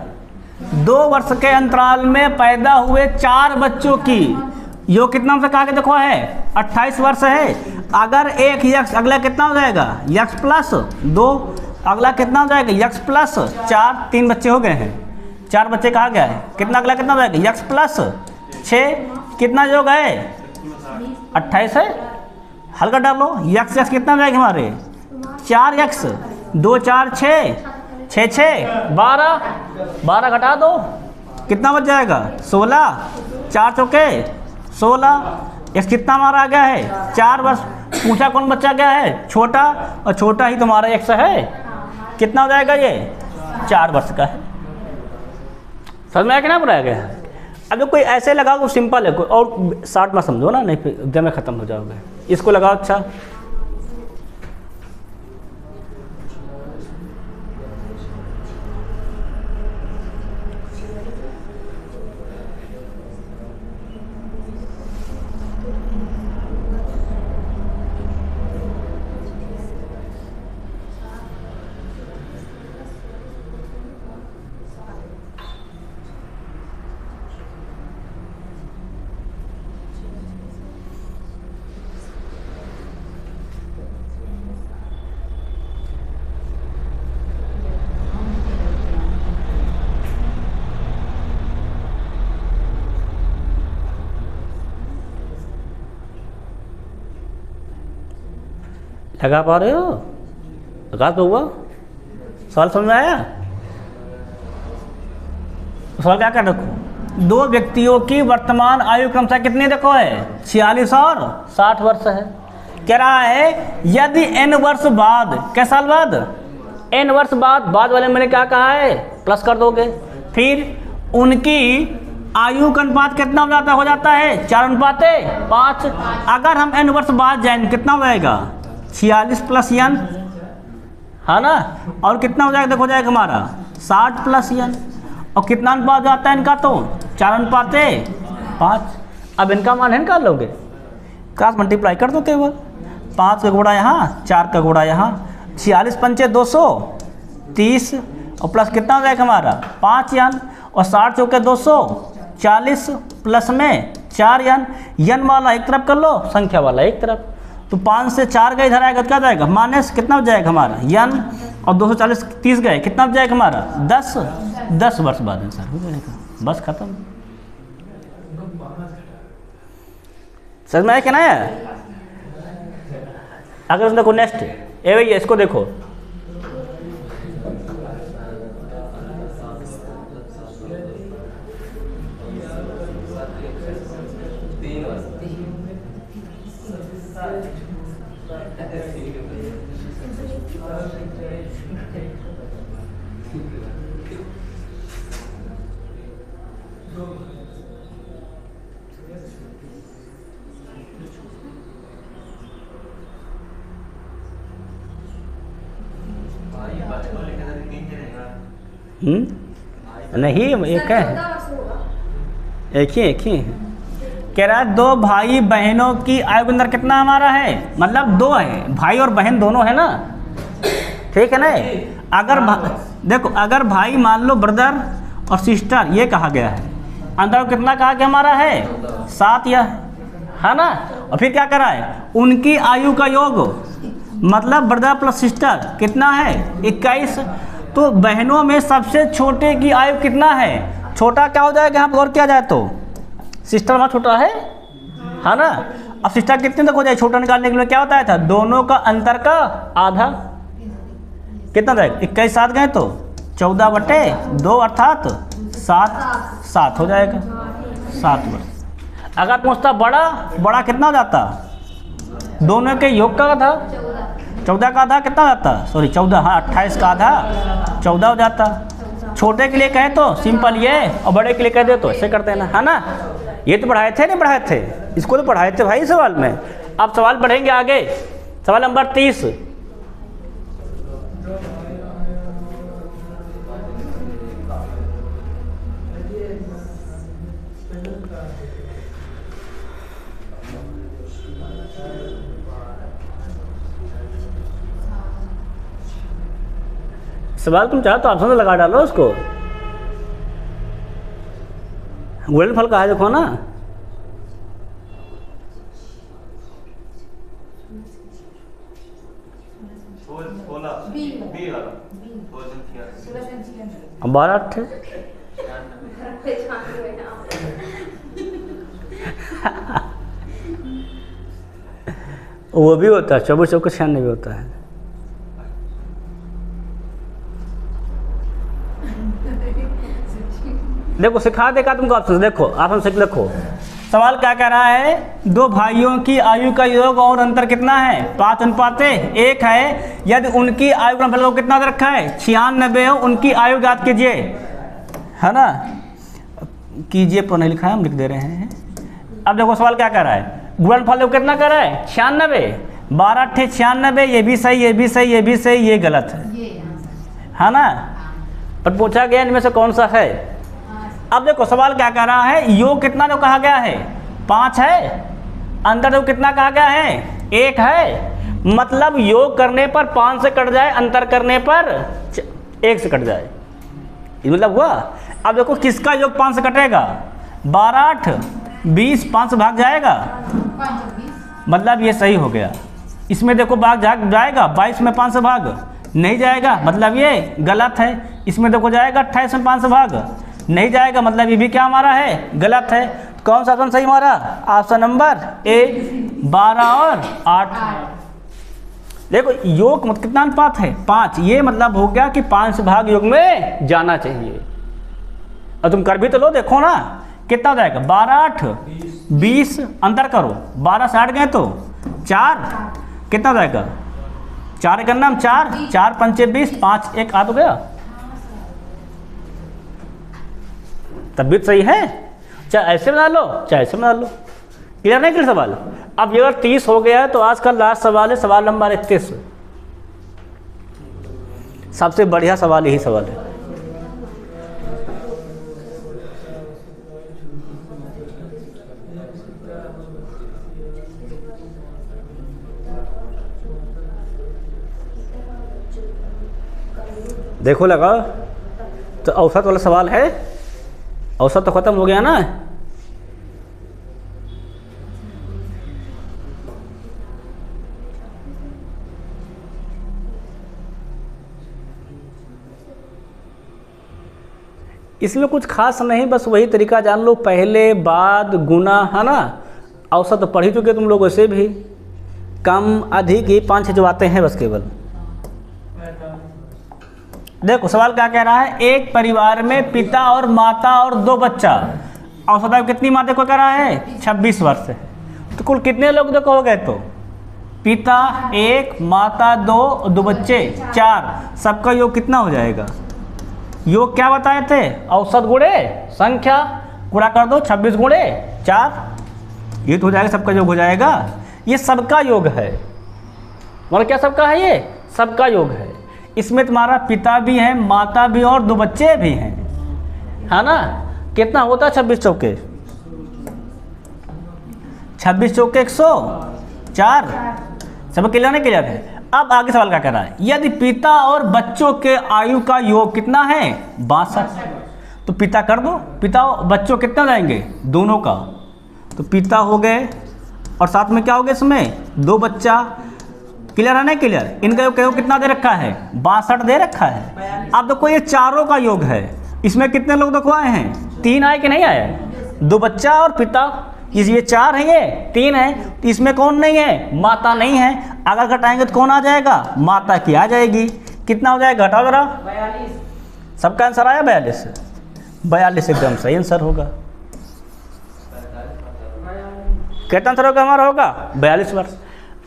2 वर्ष के अंतराल में पैदा हुए 4 बच्चों की योग कितना से कहा के देखो है, 28 वर्ष है। अगर एक यक्स, अगला कितना हो जाएगा, यक्स प्लस 2, अगला कितना हो जाएगा, यक्स प्लस 4, 3 बच्चे हो गए हैं। 4 बच्चे कहा गया है, कितना अगला कितना हो जाएगा, यक्स प्लस 6, कितना योग है, 28 है। हल्का डालो, यक्स यक्स कितना हो जाएगा हमारे, 4 यक्स, 2 4 6, 6 6 12, 12 घटा दो, कितना बच जाएगा, 16, 4 चौके 16। यक्स कितना हमारा आ गया है, 4 वर्ष। पूछा कौन बच्चा गया है, छोटा, और छोटा ही तुम्हारा यक्स है। कितना हो जाएगा ये, 4 वर्ष का है। समझ में आया कि ना बनाया गया है? अगर कोई ऐसे लगाओ तो सिंपल है, कोई और शार्ट में समझो ना, नहीं फिर एकदम में ख़त्म हो जाओगे। इसको लगाओ, अच्छा लगा पा रहे हो, लगा तो हुआ। सवाल समझ में आया? सवाल क्या कर रखो, 2 व्यक्तियों की वर्तमान आयु क्रमशः कितनी देखो है, 46 और 60 वर्ष है। कह रहा है यदि n वर्ष बाद, क्या साल बाद, n वर्ष बाद वाले मैंने क्या कहा है, प्लस कर दोगे, फिर उनकी आयु का अनुपात कितना हो जाता है, 4:5। अगर हम n वर्ष बाद जाएंगे कितना हो जाएगा, 46 प्लस n, है ना। और कितना हो जाएगा, देखो जाएगा हमारा 60 प्लस n। और कितना अनुपात जाता है इनका, तो 4:5। अब इनका मान है निकाल लोगे, क्रॉस मल्टीप्लाई कर दो केवल, 5 का गुणा यहाँ, 4 का गुणा यहाँ, 46 पंचे 230 और प्लस कितना हो जाएगा हमारा 5 यन, और 60 चौके 240 प्लस में 4 यन। यन वाला एक तरफ कर लो, संख्या वाला एक तरफ, तो 5 से 4 गए इधर आएगा तो क्या जाएगा माइनस कितना हो जाएगा हमारा यन, और 240 30 गए कितना हो जाएगा हमारा 10 वर्ष बाद आंसर हो जाएगा, बस खत्म। समझ में आया क्या ना है? अगर उसने को नेक्स्ट ए भैया इसको देखो, नहीं एक है, 14 वर्ष होगा। एक ही कह रहा है 2 भाई बहनों की आयु के अंदर कितना हमारा है, मतलब 2 है, भाई और बहन दोनों है ना, ठीक है ना। अगर देखो अगर भाई मान लो ब्रदर और सिस्टर ये कहा गया है, अंदर कितना कहा गया हमारा है 7 या है ना, और फिर क्या करा है उनकी आयु का योग, मतलब ब्रदर प्लस सिस्टर कितना है 21। तो बहनों में सबसे छोटे की आयु कितना है, छोटा क्या हो जाएगा यहाँ पर गौर किया जाए तो सिस्टर वहाँ छोटा है ना। अब सिस्टर कितने तक हो जाए, छोटा निकालने के लिए क्या होता है था, दोनों का अंतर का आधा कितना जाएगा 21 7 गए तो 14/2 अर्थात 7 हो जाएगा 7 वर्ष। अगर पूछता बड़ा कितना हो जाता, दोनों के योग का था 14 का आधा कितना हो जाता, सॉरी 14, हाँ 28 का आधा 14 हो जाता। छोटे के लिए कहे तो सिंपल ये, और बड़े के लिए कह दे तो ऐसे करते हैं ना, है ना। ये तो पढ़ाए थे नहीं पढ़ाए थे, इसको तो पढ़ाए थे भाई सवाल में। अब सवाल पढ़ेंगे आगे, सवाल नंबर 30। सवाल तुम चाहो तो ऑप्शन से लगा डालो उसको, गुणनफल का है देखो ना, अब 12 8 वो भी होता है, 24 चौके 96 भी होता है। देखो सिखा देगा तुमको ऑप्शन, देखो ऑप्शन से लिखो। सवाल क्या कह रहा है, 2 भाइयों की आयु का योग और अंतर कितना है 5:1 है। यदि उनकी आयु का अंतर कितना दे रखा है 96 हो, उनकी आयु ज्ञात कीजिए, है ना, कीजिए पर नहीं लिखा है, हम लिख दे रहे हैं। अब देखो सवाल क्या कह रहा है, गुणनफल कितना कर रहा है 96, 12 8 96, ये भी सही ये भी सही ये भी सही, ये गलत है ना। पर पूछा गया इनमें से कौन सा है। अब देखो सवाल क्या कह रहा है, योग कितना जो कहा गया है 5 है, अंतर योग कितना कहा गया है 1 है, मतलब योग करने पर 5 से कट जाए, अंतर करने पर 1 से कट जाए, ये मतलब हुआ। अब देखो किसका योग 5 से कटेगा, 12 8 20 5 से भाग जाएगा, मतलब ये सही हो गया। इसमें देखो भाग जाएगा 22 में 5 से भाग नहीं जाएगा, मतलब ये गलत है। इसमें देखो जाएगा 28 में 5 से भाग नहीं जाएगा, मतलब ये भी क्या हमारा है गलत है। कौन सा ऑप्शन सही हमारा, ऑप्शन नंबर ए 12 और 8। देखो योग मतलब कितना अनुपात है 5, ये मतलब हो गया कि 5 से भाग योग में जाना चाहिए। और तुम कर भी तो लो, देखो ना कितना हो जाएगा 12 8 20, अंतर करो 12 से 8 गए तो 4, कितना हो जाएगा 4 करना हम 4 5 20, 5 1 8 हो गया, तब भी सही है। चाहे ऐसे बना लो चाहे ऐसे बना लो, क्लियर नहीं क्लियर सवाल। अब ये अगर 30 हो गया है तो आज का लास्ट सवाल है, सवाल नंबर 31, सबसे बढ़िया सवाल यही सवाल है। देखो लगाओ। तो औसत वाला सवाल है, औसत तो ख़त्म हो गया ना। इसमें कुछ खास नहीं, बस वही तरीका जान लो, पहले बाद गुना, है ना। औसत तो पढ़ ही चुके तुम लोग वैसे भी, कम अधिक ही 5-6 जो आते हैं बस केवल। देखो सवाल क्या कह रहा है, एक परिवार में पिता और माता और 2 बच्चा, औसत आयु कितनी माता को कह रहा है 26 वर्ष। तो कुल कितने लोग देखो हो गए, तो पिता 1, माता 2, 2 बच्चे 4, सबका योग कितना हो जाएगा। योग क्या बताए थे, औसत गुणे संख्या, गुणा कर दो 26 गुणे 4, ये तो हो जाएगा, सबका योग हो जाएगा। ये सबका योग है, मतलब क्या सबका है, ये सबका योग है। इसमें तुम्हारा पिता भी है, माता भी और 2 बच्चे भी हैं, है ना। कितना होता है 26 चौके 104, सब क्लियर नहीं क्लियर है। अब आगे सवाल क्या कह रहा है, यदि पिता और बच्चों के आयु का योग कितना है 62, तो पिता कर दो, पिता और बच्चों कितना जाएंगे दोनों का, तो पिता हो गए और साथ में क्या हो गया इसमें 2 बच्चा। क्लियर है नहीं क्लियर। इनका योग कितना दे रखा है 62 दे रखा है। अब देखो ये चारों का योग है, इसमें कितने लोग देखो आए हैं, 3 आए कि नहीं आए, 2 बच्चा और पिता, ये 4 है, ये 3 है। इसमें कौन नहीं है, माता नहीं है। अगर घटाएंगे तो कौन आ जाएगा, माता की आ जाएगी। कितना हो जाएगा, घटाओ जरा। 42। सबका आंसर आया 42 एकदम सही आंसर होगा। कितना आंसर होगा हमारा, होगा 42 वर्ष।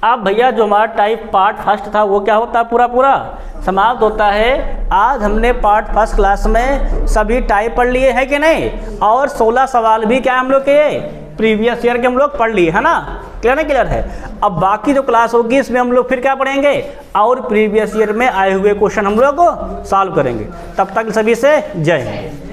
अब भैया जो हमारा टाइप पार्ट फर्स्ट था वो क्या होता है, पूरा समाप्त होता है। आज हमने पार्ट फर्स्ट क्लास में सभी टाइप पढ़ लिए है कि नहीं, और 16 सवाल भी क्या हम लोग के प्रीवियस ईयर के हम लोग पढ़ लिए, है ना। क्लियर नहीं क्लियर है। अब बाकी जो क्लास होगी इसमें हम लोग फिर क्या पढ़ेंगे, और प्रीवियस ईयर में आए हुए क्वेश्चन हम लोग सॉल्व करेंगे। तब तक सभी से जय हिंद।